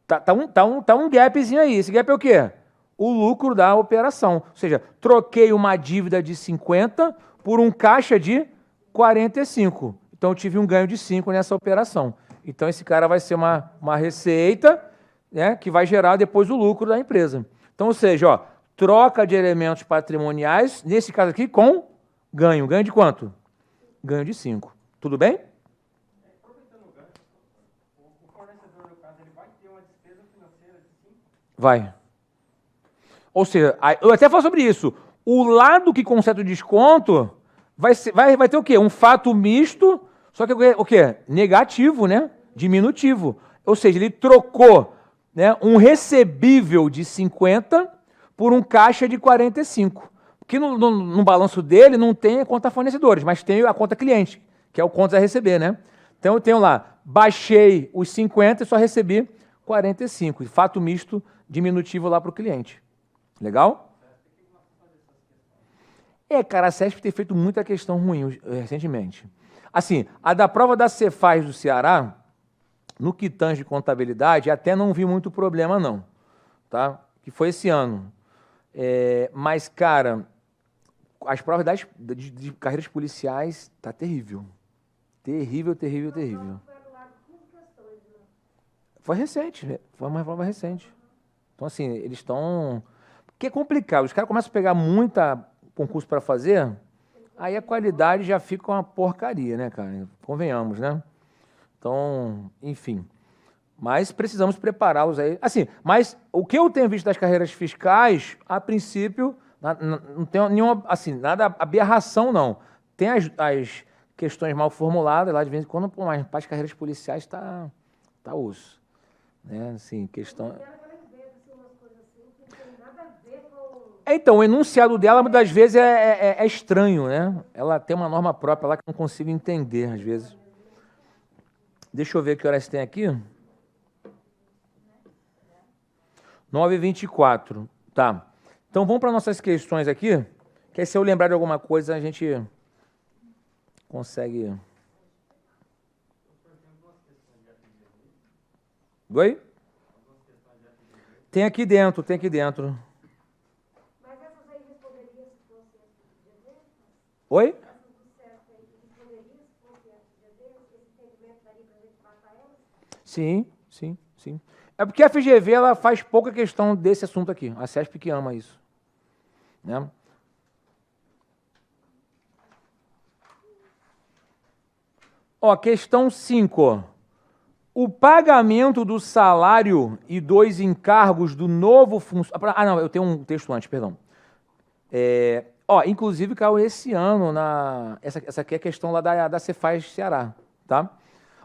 tá um gapzinho aí. Esse gap é o quê? O lucro da operação. Ou seja, troquei uma dívida de 50 por um caixa de 45. Então, eu tive um ganho de 5 nessa operação. Então, esse cara vai ser uma receita, né, que vai gerar depois o lucro da empresa. Então, ou seja, ó, troca de elementos patrimoniais, nesse caso aqui, com ganho. Ganho de quanto? Ganho de 5. Tudo bem? Aproveitando o gancho, o fornecedor, no caso, ele vai ter uma despesa financeira de 5? Vai. Ou seja, eu até falo sobre isso. O lado que concede o desconto vai ter o quê? Um fato misto, só que o quê? Negativo, né? Diminutivo. Ou seja, ele trocou, né, um recebível de 50 por um caixa de 45. Porque no balanço dele não tem a conta fornecedores, mas tem a conta cliente, que é o contas a receber, né? Então eu tenho lá, baixei os 50 e só recebi 45. Fato misto diminutivo lá para o cliente. Legal? Cara, a CESP tem feito muita questão ruim recentemente. Assim, a da prova da Cefaz do Ceará, no que tange contabilidade, até não vi muito problema não, tá? Que foi esse ano. Mas, cara, as provas de carreiras policiais tá terrível. Terrível, terrível, terrível. Foi recente, foi uma reforma recente. Então, assim, eles estão... Porque é complicado, os caras começam a pegar muita concurso para fazer, aí a qualidade já fica uma porcaria, né, cara? Convenhamos, né? Então, enfim. Mas precisamos prepará-los aí. Assim, mas o que eu tenho visto das carreiras fiscais, a princípio, não tem nenhuma, assim, nada aberração, não. Tem as questões mal formuladas lá de vez em quando, pô, mas para as carreiras policiais tá osso. Né? Assim, questão... Então, o enunciado dela, muitas das vezes, é estranho, né? Ela tem uma norma própria lá que eu não consigo entender, às vezes. Deixa eu ver que horas tem aqui. 9h24. Tá. Então, vamos para nossas questões aqui, que aí se eu lembrar de alguma coisa, a gente consegue... Oi? Tem aqui dentro, tem aqui dentro. Mas essas aí responderiam se fosse FGV? Oi? Essas do certo aí responderiam se fosse FGV? Esse entendimento daria para a gente matar elas? Sim, sim, sim. É porque a FGV ela faz pouca questão desse assunto aqui. A CESP que ama isso. Né? Ó, questão 5. O pagamento do salário e dos encargos do novo funcionário... Ah, não, eu tenho um texto antes, perdão. Inclusive caiu esse ano essa aqui é a questão lá da Cefaz Ceará, tá?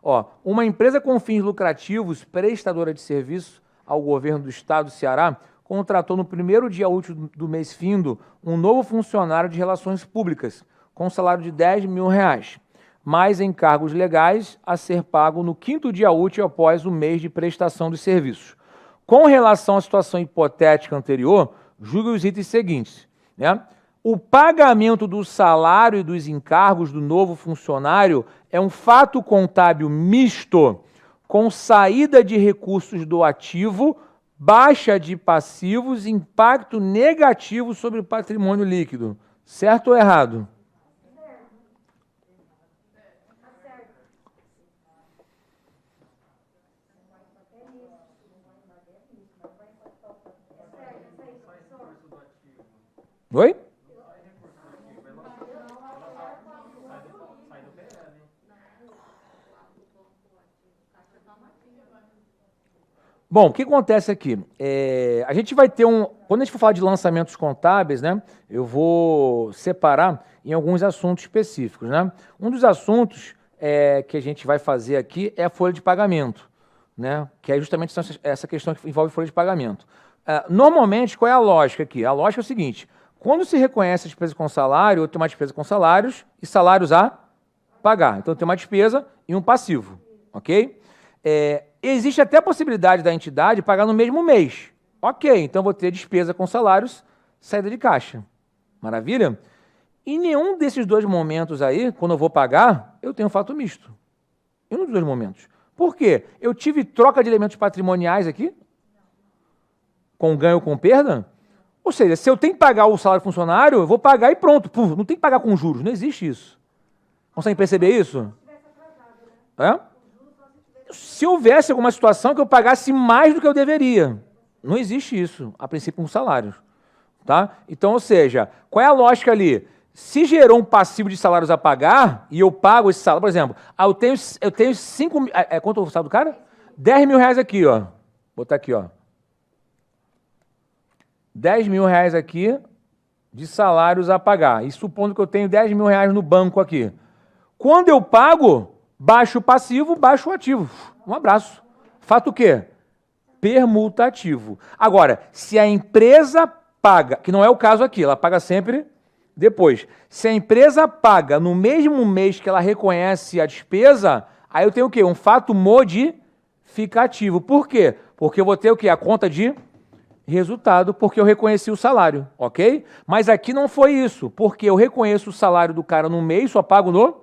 Ó, uma empresa com fins lucrativos, prestadora de serviço ao governo do estado do Ceará, contratou no primeiro dia útil do mês findo um novo funcionário de relações públicas, com salário de R$10 mil, mais encargos legais a ser pago no quinto dia útil após o mês de prestação dos serviços. Com relação à situação hipotética anterior, julgue os itens seguintes, né? O pagamento do salário e dos encargos do novo funcionário é um fato contábil misto com saída de recursos do ativo, baixa de passivos e impacto negativo sobre o patrimônio líquido. Certo ou errado? Oi? Bom, o que acontece aqui? A gente vai ter quando a gente for falar de lançamentos contábeis, né, eu vou separar em alguns assuntos específicos, né? Um dos assuntos que a gente vai fazer aqui é a folha de pagamento, né? Que é justamente essa questão que envolve folha de pagamento. Normalmente, qual é a lógica aqui? A lógica é o seguinte: quando se reconhece a despesa com salário, eu tenho uma despesa com salários e salários a pagar. Então, eu tenho uma despesa e um passivo, ok? Existe até a possibilidade da entidade pagar no mesmo mês. Ok, então vou ter despesa com salários, saída de caixa. Maravilha? Em nenhum desses dois momentos aí, quando eu vou pagar, eu tenho fato misto. Em um dos dois momentos. Por quê? Eu tive troca de elementos patrimoniais aqui? Com ganho ou com perda? Ou seja, se eu tenho que pagar o salário funcionário, eu vou pagar e pronto. Puf, não tem que pagar com juros. Não existe isso. Conseguem perceber isso? É? Se houvesse alguma situação que eu pagasse mais do que eu deveria. Não existe isso, a princípio, com salários. Tá? Então, ou seja, qual é a lógica ali? Se gerou um passivo de salários a pagar, e eu pago esse salário, por exemplo, eu tenho 5 mil... quanto é o salário do cara? 10 mil reais aqui, ó. Vou botar aqui, ó. 10 mil reais aqui de salários a pagar. E supondo que eu tenho 10 mil reais no banco aqui. Quando eu pago, baixo o passivo, baixo o ativo. Um abraço. Fato o quê? Permutativo. Agora, se a empresa paga, que não é o caso aqui, ela paga sempre depois. Se a empresa paga no mesmo mês que ela reconhece a despesa, aí eu tenho o quê? Um fato modificativo. Por quê? Porque eu vou ter o quê? A conta de resultado, porque eu reconheci o salário, ok? Mas aqui não foi isso, porque eu reconheço o salário do cara no mês, só pago no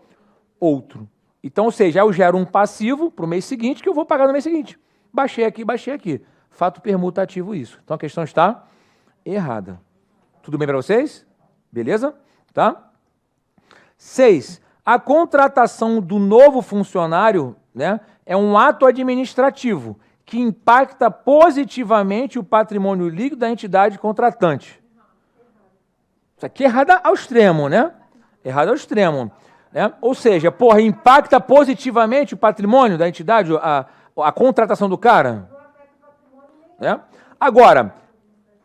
outro. Então, ou seja, eu gero um passivo para o mês seguinte que eu vou pagar no mês seguinte. Baixei aqui, baixei aqui. Fato permutativo isso. Então a questão está errada. Tudo bem para vocês? Beleza? Tá? 6. A contratação do novo funcionário, né, é um ato administrativo que impacta positivamente o patrimônio líquido da entidade contratante. Isso aqui é errado ao extremo, né? Errado ao extremo. Né? Ou seja, porra, impacta positivamente o patrimônio da entidade, a contratação do cara? Né? Agora,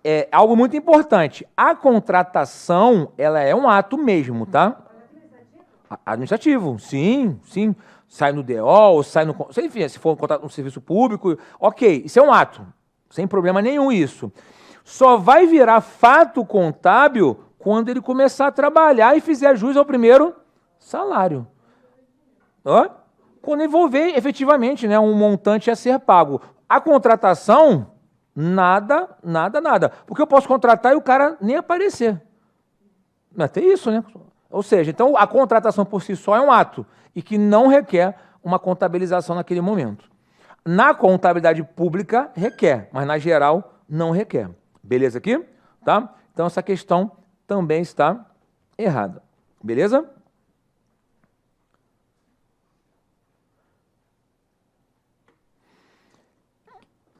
é algo muito importante. A contratação, ela é um ato mesmo, tá? Administrativo, sim, sim. Sai no DO, ou sai no... Enfim, se for um serviço público, ok, isso é um ato. Sem problema nenhum isso. Só vai virar fato contábil quando ele começar a trabalhar e fizer jus ao primeiro salário. Ó? Quando envolver efetivamente, né, um montante a ser pago. A contratação, nada. Porque eu posso contratar e o cara nem aparecer. Não tem isso, né? Ou seja, então a contratação por si só é um ato e que não requer uma contabilização naquele momento. Na contabilidade pública requer, mas na geral não requer. Beleza aqui? Tá? Então essa questão também está errada. Beleza?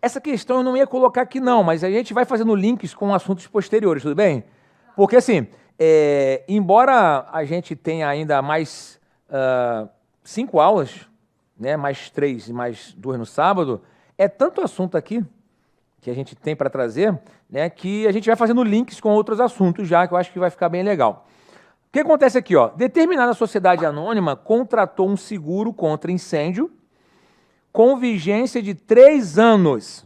Essa questão eu não ia colocar aqui não, mas a gente vai fazendo links com assuntos posteriores, tudo bem? Porque assim, embora a gente tenha ainda mais 5 aulas, né, mais 3 e mais 2 no sábado, é tanto assunto aqui que a gente tem para trazer, né, que a gente vai fazendo links com outros assuntos já, que eu acho que vai ficar bem legal. O que acontece aqui? Ó? Determinada sociedade anônima contratou um seguro contra incêndio com vigência de 3 anos,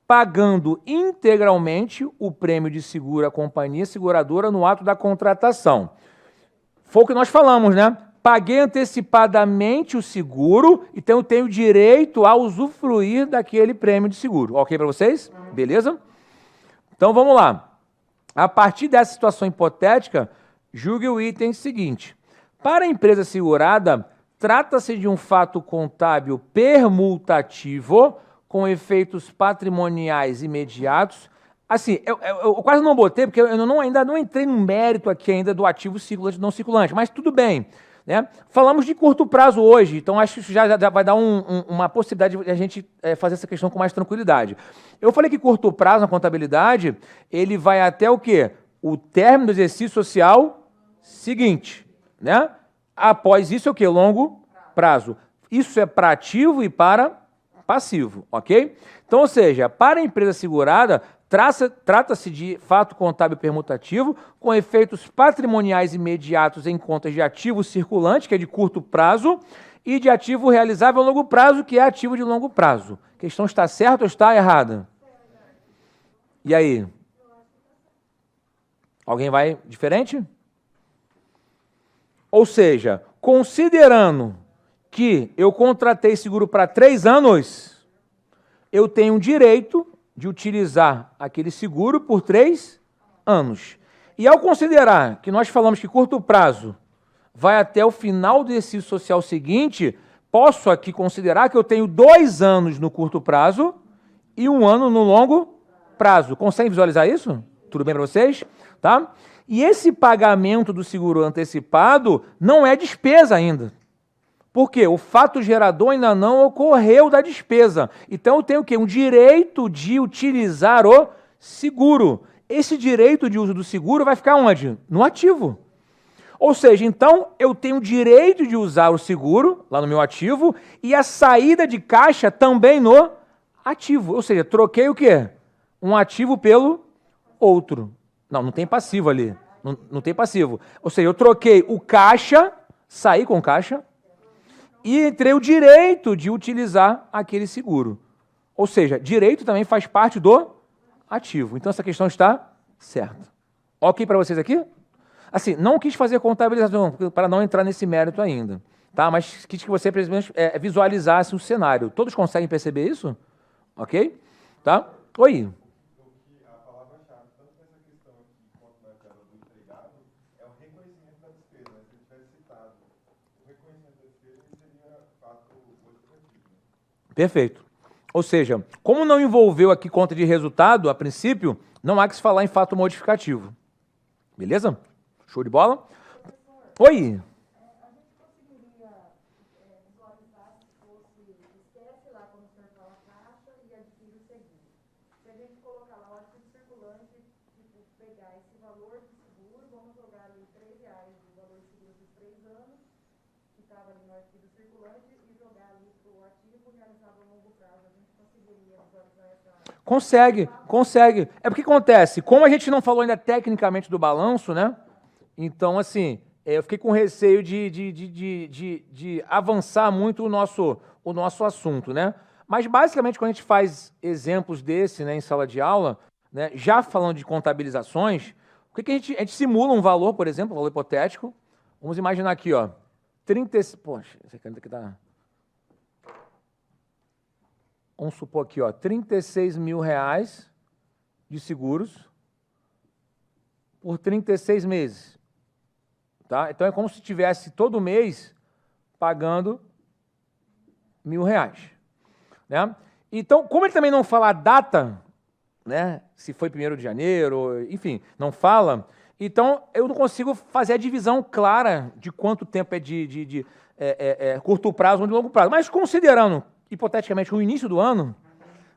pagando integralmente o prêmio de seguro à companhia seguradora no ato da contratação. Foi o que nós falamos, né? Paguei antecipadamente o seguro, então eu tenho direito a usufruir daquele prêmio de seguro. Ok para vocês? Beleza? Então vamos lá. A partir dessa situação hipotética, julgue o item seguinte. Para a empresa segurada, trata-se de um fato contábil permutativo com efeitos patrimoniais imediatos. Assim, eu quase não botei, porque eu ainda não entrei no mérito aqui ainda do ativo circulante e não circulante, mas tudo bem. Né? Falamos de curto prazo hoje, então acho que isso já vai dar uma possibilidade de a gente fazer essa questão com mais tranquilidade. Eu falei que curto prazo na contabilidade, ele vai até o quê? O término do exercício social seguinte. Né? Após isso é o quê? Longo prazo. Isso é para ativo e para passivo, ok? Então, ou seja, para a empresa segurada, trata-se de fato contábil permutativo com efeitos patrimoniais imediatos em contas de ativo circulante, que é de curto prazo, e de ativo realizável a longo prazo, que é ativo de longo prazo. A questão está certa ou está errada? E aí? Alguém vai diferente? Ou seja, considerando que eu contratei seguro para 3 anos, eu tenho direito de utilizar aquele seguro por 3 anos. E ao considerar que nós falamos que curto prazo vai até o final do exercício social seguinte, posso aqui considerar que eu tenho 2 anos no curto prazo e 1 ano no longo prazo. Conseguem visualizar isso? Tudo bem para vocês? Tá? E esse pagamento do seguro antecipado não é despesa ainda. Por quê? O fato gerador ainda não ocorreu da despesa. Então eu tenho o quê? Um direito de utilizar o seguro. Esse direito de uso do seguro vai ficar onde? No ativo. Ou seja, então eu tenho o direito de usar o seguro lá no meu ativo e a saída de caixa também no ativo. Ou seja, troquei o quê? Um ativo pelo outro. Não tem passivo ali. Não tem passivo. Ou seja, eu troquei o caixa, saí com caixa e entrei o direito de utilizar aquele seguro. Ou seja, direito também faz parte do ativo. Então essa questão está certa. Ok para vocês aqui? Assim, não quis fazer contabilização para não entrar nesse mérito ainda, tá? Mas quis que você visualizasse o cenário. Todos conseguem perceber isso? Ok? Tá? Oi. A palavra-chave, tanto nessa questão aqui quanto na tela do empregado, é o reconhecimento da despesa. Se ele tivesse citado o reconhecimento da despesa, ele seria fato modificativo. Perfeito. Ou seja, como não envolveu aqui conta de resultado, a princípio, não há que se falar em fato modificativo. Beleza? Show de bola? Oi. A gente conseguiria visualizar se fosse, esquece lá quando o senhor fala caixa e adquire o seguro. Se a gente colocar lá o ativo circulante, tipo, pegar esse valor do seguro, vamos jogar ali R$3 do valor do seguro dos 3 anos, que estava ali no arquivo circulante, e jogar ali para o ativo realizado a longo prazo. A gente conseguiria visualizar essa... Consegue. É porque acontece, como a gente não falou ainda tecnicamente do balanço, né? Então, assim, eu fiquei com receio de avançar muito o nosso assunto, né? Mas, basicamente, quando a gente faz exemplos desse, né, em sala de aula, né, já falando de contabilizações, o que a gente simula um valor, por exemplo, um valor hipotético. Vamos imaginar aqui, ó, 30... Poxa, essa caneta aqui tá... Vamos supor aqui, ó, R$36 mil de seguros por 36 meses. Tá? Então é como se tivesse todo mês pagando R$1.000. Né? Então, como ele também não fala a data, né, se foi 1º de janeiro, enfim, não fala, então eu não consigo fazer a divisão clara de quanto tempo é de curto prazo ou de longo prazo. Mas considerando, hipoteticamente, o início do ano,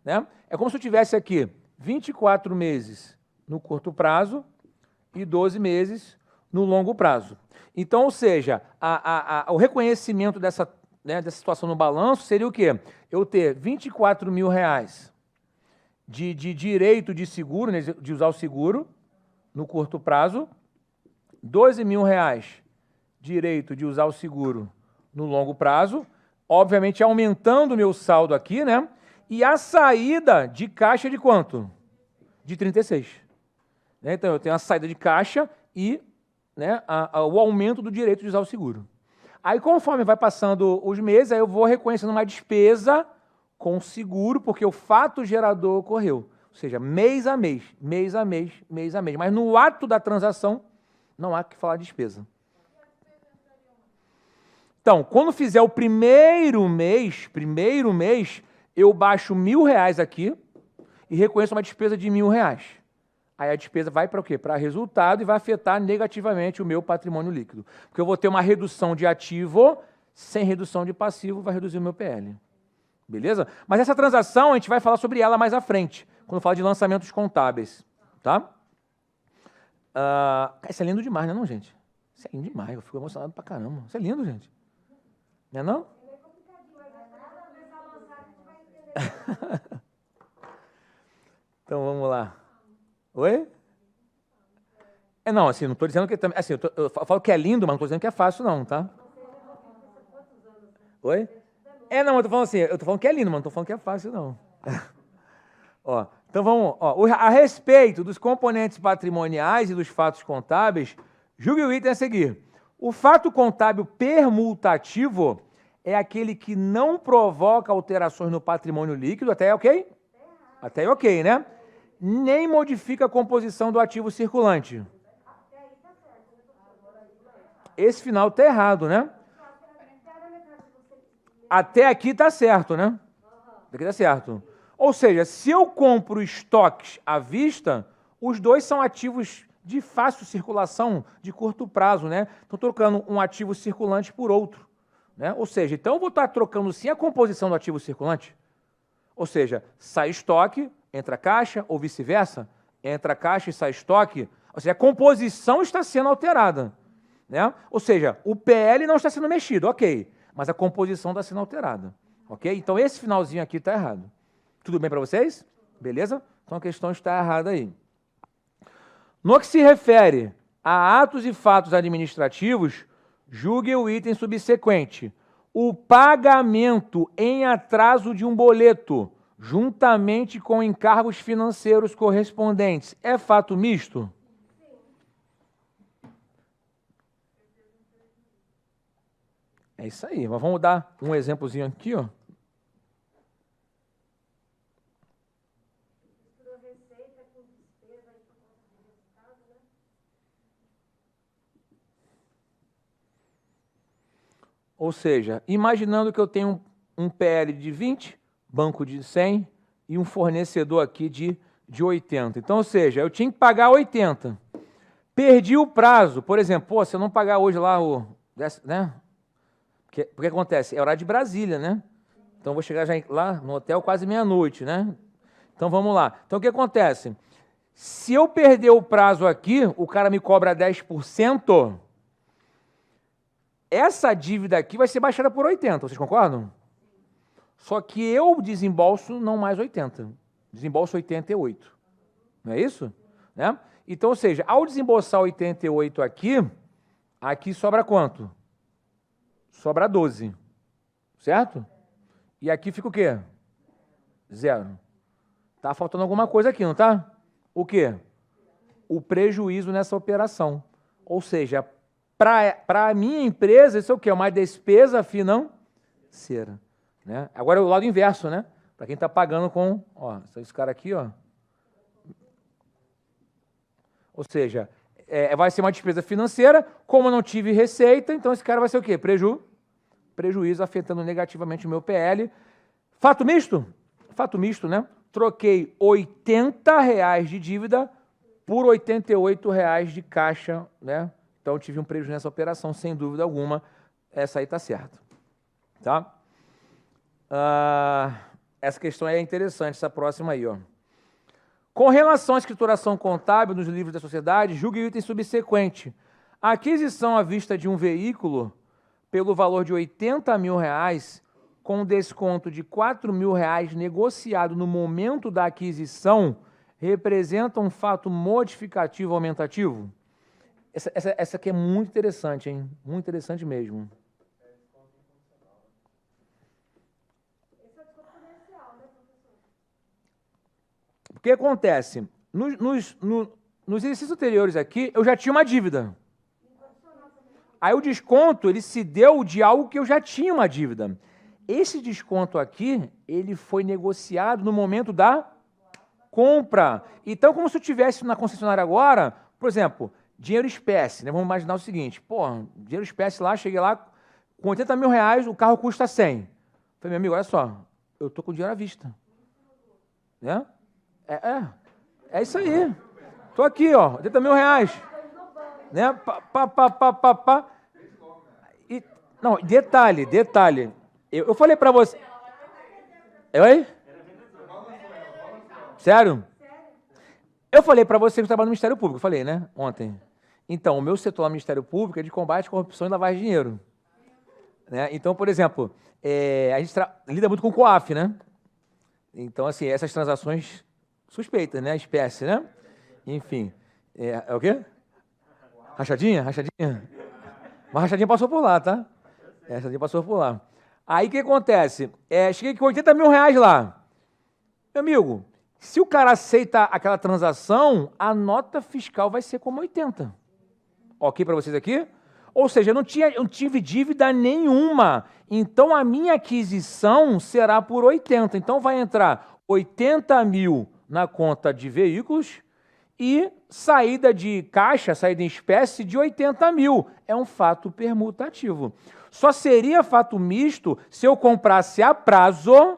né, é como se eu tivesse aqui 24 meses no curto prazo e 12 meses no longo prazo. Então, ou seja, o reconhecimento dessa situação no balanço seria o quê? Eu ter R$24 mil de direito de seguro, né, de usar o seguro no curto prazo, R$12 mil direito de usar o seguro no longo prazo, obviamente aumentando o meu saldo aqui, né? E a saída de caixa de quanto? De 36. Então, eu tenho a saída de caixa e, né, o aumento do direito de usar o seguro. Aí, conforme vai passando os meses, aí eu vou reconhecendo uma despesa com seguro, porque o fato gerador ocorreu. Ou seja, mês a mês. Mas no ato da transação, não há que falar de despesa. Então, quando fizer o primeiro mês, eu baixo R$1.000 aqui e reconheço uma despesa de R$1.000. Aí a despesa vai para o quê? Para resultado e vai afetar negativamente o meu patrimônio líquido. Porque eu vou ter uma redução de ativo, sem redução de passivo, vai reduzir o meu PL. Beleza? Mas essa transação, a gente vai falar sobre ela mais à frente, quando falar de lançamentos contábeis. Tá? Isso é lindo demais, não é não, gente? Isso é lindo demais, eu fico emocionado pra caramba. Isso é lindo, gente. Não é não? É complicadinho, mas nada, mas a lançar a gente vai entender. Então, vamos lá. Oi? Não, assim, não estou dizendo que... Assim, eu falo que é lindo, mas não estou dizendo que é fácil, não, tá? Oi? Não, eu estou falando assim, eu estou falando que é lindo, mas não estou falando que é fácil, não. Ó, então, vamos... a respeito dos componentes patrimoniais e dos fatos contábeis, julgue o item a seguir. O fato contábil permutativo é aquele que não provoca alterações no patrimônio líquido, até ok? Até ok, né? Nem modifica a composição do ativo circulante. Esse final está errado, né? Até aqui está certo, né? Até aqui está certo. Ou seja, se eu compro estoques à vista, os dois são ativos de fácil circulação, de curto prazo, né? Estou trocando um ativo circulante por outro, né? Ou seja, então eu vou estar trocando sim a composição do ativo circulante. Ou seja, sai estoque, entra caixa, ou vice-versa, entra caixa e sai estoque. Ou seja, a composição está sendo alterada, né? Ou seja, o PL não está sendo mexido, ok, mas a composição está sendo alterada, ok? Então esse finalzinho aqui está errado. Tudo bem para vocês? Beleza? Então a questão está errada aí. No que se refere a atos e fatos administrativos, julgue o item subsequente. O pagamento em atraso de um boleto, juntamente com encargos financeiros correspondentes, é fato misto? É isso aí. Mas vamos dar um exemplozinho aqui, ó. Ou seja, imaginando que eu tenho um PL de 20, banco de 100 e um fornecedor aqui de 80. Então, ou seja, eu tinha que pagar 80. Perdi o prazo. Por exemplo, pô, se eu não pagar hoje lá o... né? Porque acontece? É horário de Brasília, né? Então, eu vou chegar já lá no hotel quase meia-noite, né? Então, vamos lá. Então, o que acontece? Se eu perder o prazo aqui, o cara me cobra 10%... Essa dívida aqui vai ser baixada por 80, vocês concordam? Só que eu desembolso não mais 80, desembolso 88. Não é isso? Né? Então, ou seja, ao desembolsar 88 aqui sobra quanto? Sobra 12, certo? E aqui fica o quê? 0. Tá faltando alguma coisa aqui, não tá? O quê? O prejuízo nessa operação. Ou seja, para a minha empresa, isso é o quê? É uma despesa financeira. Né? Agora é o lado inverso, né? Para quem está pagando com... Ó, esse cara aqui, ó. Ou seja, vai ser uma despesa financeira, como eu não tive receita, então esse cara vai ser o quê? Prejuízo afetando negativamente o meu PL. Fato misto? Fato misto, né? Troquei R$80 de dívida por R$88 de caixa, né? Então, eu tive um prejuízo nessa operação, sem dúvida alguma. Essa aí está certa. Tá? Essa questão é interessante, essa próxima aí. Ó. Com relação à escrituração contábil nos livros da sociedade, julgue o item subsequente. A aquisição à vista de um veículo pelo valor de R$80 mil, com desconto de R$4 mil negociado no momento da aquisição, representa um fato modificativo ou aumentativo? Essa aqui é muito interessante, hein? Muito interessante mesmo. Esse é o desconto comercial, né, professor? O que acontece? Nos exercícios anteriores aqui, eu já tinha uma dívida. Aí o desconto, ele se deu de algo que eu já tinha uma dívida. Esse desconto aqui, ele foi negociado no momento da compra. Então, como se eu estivesse na concessionária agora, por exemplo... Dinheiro espécie, né? Vamos imaginar o seguinte, pô, dinheiro espécie lá, cheguei lá, com R$80 mil, o carro custa 100. Falei, meu amigo, olha só, eu tô com dinheiro à vista. Né? É isso aí. Tô aqui, ó, R$80 mil. Né? E, não, detalhe. Eu falei pra você... Oi? Sério? Eu falei pra você que eu trabalho no Ministério Público, eu falei, né, ontem. Então, o meu setor no Ministério Público é de combate à corrupção e lavagem de dinheiro. Né? Então, por exemplo, a gente lida muito com o COAF, né? Então, assim, essas transações suspeitas, né? Espécie, né? Enfim. É o quê? Rachadinha? Mas rachadinha passou por lá, tá? Rachadinha passou por lá. Aí, o que acontece? Cheguei com R$80 mil lá. Meu amigo, se o cara aceita aquela transação, a nota fiscal vai ser como 80. Ok para vocês aqui? Ou seja, eu não tive dívida nenhuma. Então, a minha aquisição será por 80. Então, vai entrar 80 mil na conta de veículos e saída de caixa, saída em espécie, de 80 mil. É um fato permutativo. Só seria fato misto se eu comprasse a prazo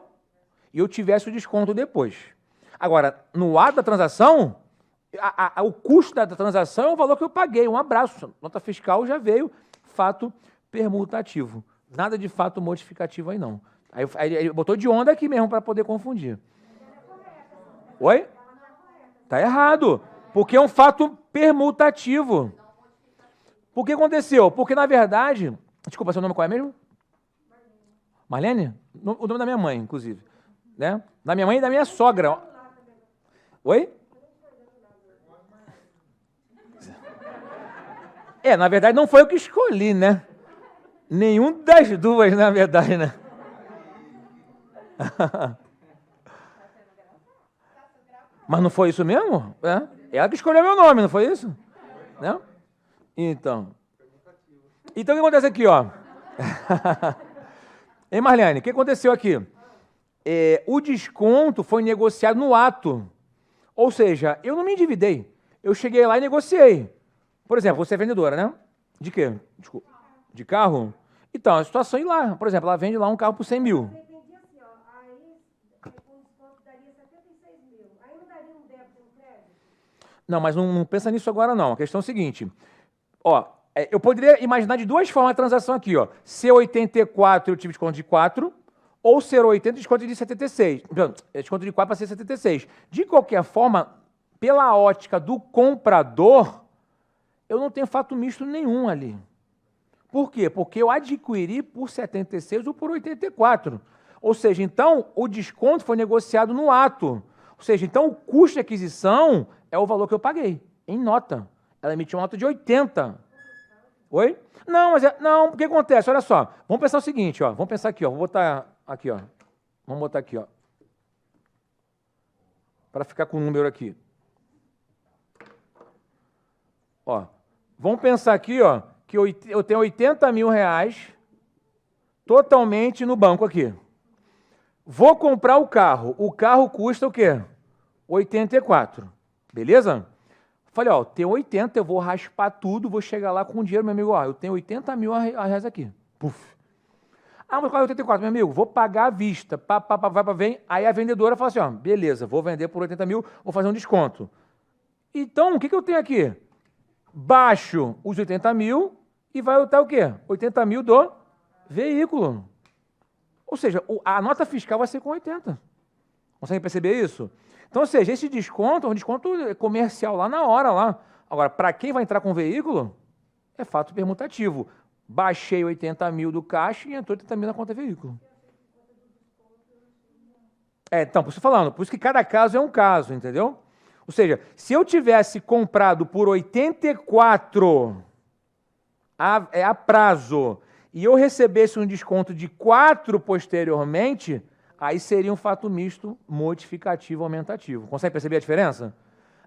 e eu tivesse o desconto depois. Agora, no ato da transação, o custo da transação é o valor que eu paguei. Um abraço. Nota fiscal já veio. Fato permutativo. Nada de fato modificativo aí, não. Aí ele botou de onda aqui mesmo para poder confundir. Oi? Tá errado. Porque é um fato permutativo. Por que aconteceu? Porque, na verdade... Desculpa, seu nome qual é mesmo? Marlene? O nome da minha mãe, inclusive. Né? Da minha mãe e da minha sogra. Oi? Na verdade, não foi eu que escolhi, né? Nenhum das duas, na verdade, né? Mas não foi isso mesmo? Ela que escolheu meu nome, não foi isso? Né? Então o que acontece aqui, ó? Hein, Marlene? O que aconteceu aqui? O desconto foi negociado no ato. Ou seja, eu não me endividei. Eu cheguei lá e negociei. Por exemplo, você é vendedora, né? De quê? Desculpa. De carro? Então, a situação é ir lá. Por exemplo, ela vende lá um carro por 100 mil. Entendi assim, ó, aí com desconto daria 76 mil. Aí não daria um débito e um crédito? Não, mas não pensa nisso agora, não. A questão é o seguinte. Ó, eu poderia imaginar de duas formas a transação aqui, ó. Ser 84 eu tive desconto de 4, ou ser 80 desconto de 76. Desconto de 4 para ser 76. De qualquer forma, pela ótica do comprador, eu não tenho fato misto nenhum ali. Por quê? Porque eu adquiri por 76 ou por 84. Ou seja, então, o desconto foi negociado no ato. Ou seja, então, o custo de aquisição é o valor que eu paguei, em nota. Ela emitiu uma nota de 80. Oi? Não, mas não, o que acontece? Olha só, vamos pensar o seguinte, ó. Vamos pensar aqui, ó. Vou botar aqui, ó. Vamos botar aqui, ó. Para ficar com o número aqui. Ó. Vamos pensar aqui, ó, que eu tenho 80 mil reais totalmente no banco aqui. Vou comprar o carro. O carro custa o quê? 84. Beleza? Falei, ó, tenho 80, eu vou raspar tudo, vou chegar lá com o dinheiro, meu amigo, ó, eu tenho 80 mil reais aqui. Puf. Mas qual é 84, meu amigo? Vou pagar à vista. Vem. Aí a vendedora fala assim, ó, beleza, vou vender por 80 mil, vou fazer um desconto. Então, o que eu tenho aqui? Baixo os 80 mil e vai botar o quê? 80 mil do veículo. Ou seja, a nota fiscal vai ser com 80. Consegue perceber isso? Então, ou seja, esse desconto é um desconto comercial lá na hora. Lá. Agora, para quem vai entrar com o veículo, é fato permutativo. Baixei 80 mil do caixa e entrou 80 mil na conta veículo. Então, por isso falando, por isso que cada caso é um caso, entendeu? Ou seja, se eu tivesse comprado por 84 a prazo e eu recebesse um desconto de 4 posteriormente, aí seria um fato misto modificativo aumentativo. Consegue perceber a diferença?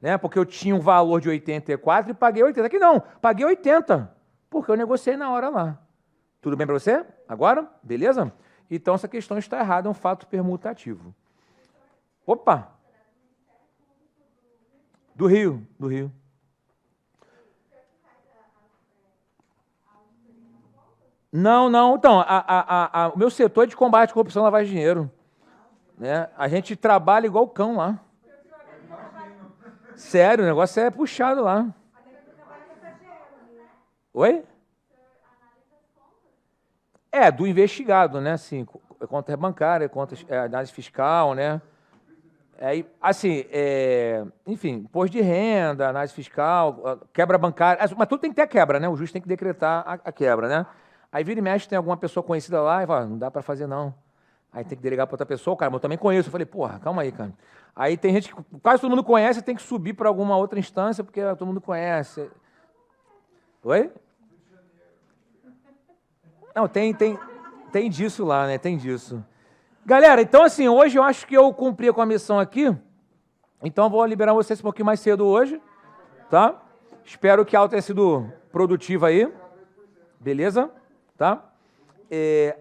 Né? Porque eu tinha um valor de 84 e paguei 80. Aqui não, paguei 80, porque eu negociei na hora lá. Tudo bem para você? Agora? Beleza? Então essa questão está errada, é um fato permutativo. Opa! Do Rio. Não. Então, o meu setor é de combate à corrupção e lavagem de dinheiro. Né? A gente trabalha igual cão lá. Sério, o negócio é puxado lá. Oi? Do investigado, né? Assim, conta bancária, conta análise fiscal, né? Enfim, imposto de renda, análise fiscal, quebra bancária, mas tudo tem que ter a quebra, né? O juiz tem que decretar a quebra, né? Aí vira e mexe, tem alguma pessoa conhecida lá e fala, não dá para fazer não. Aí tem que delegar para outra pessoa, cara, mas eu também conheço. Eu falei, porra, calma aí, cara. Aí tem gente que quase todo mundo conhece, tem que subir para alguma outra instância, porque todo mundo conhece. Oi? Não, tem disso lá, né? Tem disso. Galera, então assim, hoje eu acho que eu cumpri com a missão aqui, então eu vou liberar vocês um pouquinho mais cedo hoje, tá? Espero que a aula tenha sido produtiva aí, beleza? Tá?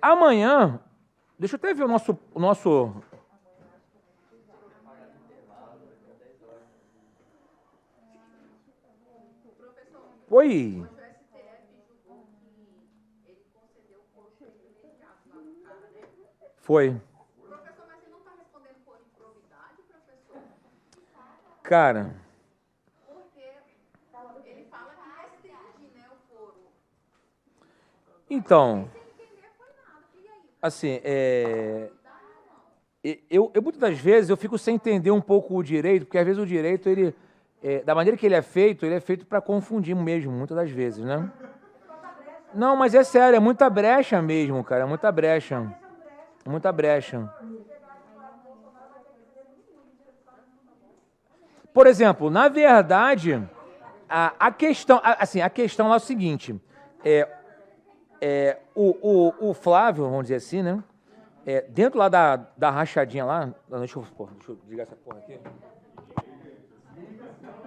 Amanhã, deixa eu até ver o nosso... Oi. O STF julgou que ele concedeu o corpo imediato lá do cara, né? Foi. Professor, mas ele não está respondendo por improbidade, professor? Cara, Porque ele fala que restringe, né, o foro. então, Sem entender foi nada. E aí? assim, eu muitas das vezes eu fico sem entender um pouco o direito, porque às vezes o direito, ele, da maneira que ele é feito para confundir mesmo, muitas das vezes, né? Não, mas é sério, é muita brecha mesmo, cara, é muita brecha. Muita brecha. Por exemplo, na verdade, a questão, assim, a questão lá é o seguinte, o Flávio, vamos dizer assim, né? Dentro lá da rachadinha lá, deixa eu desligar essa porra aqui.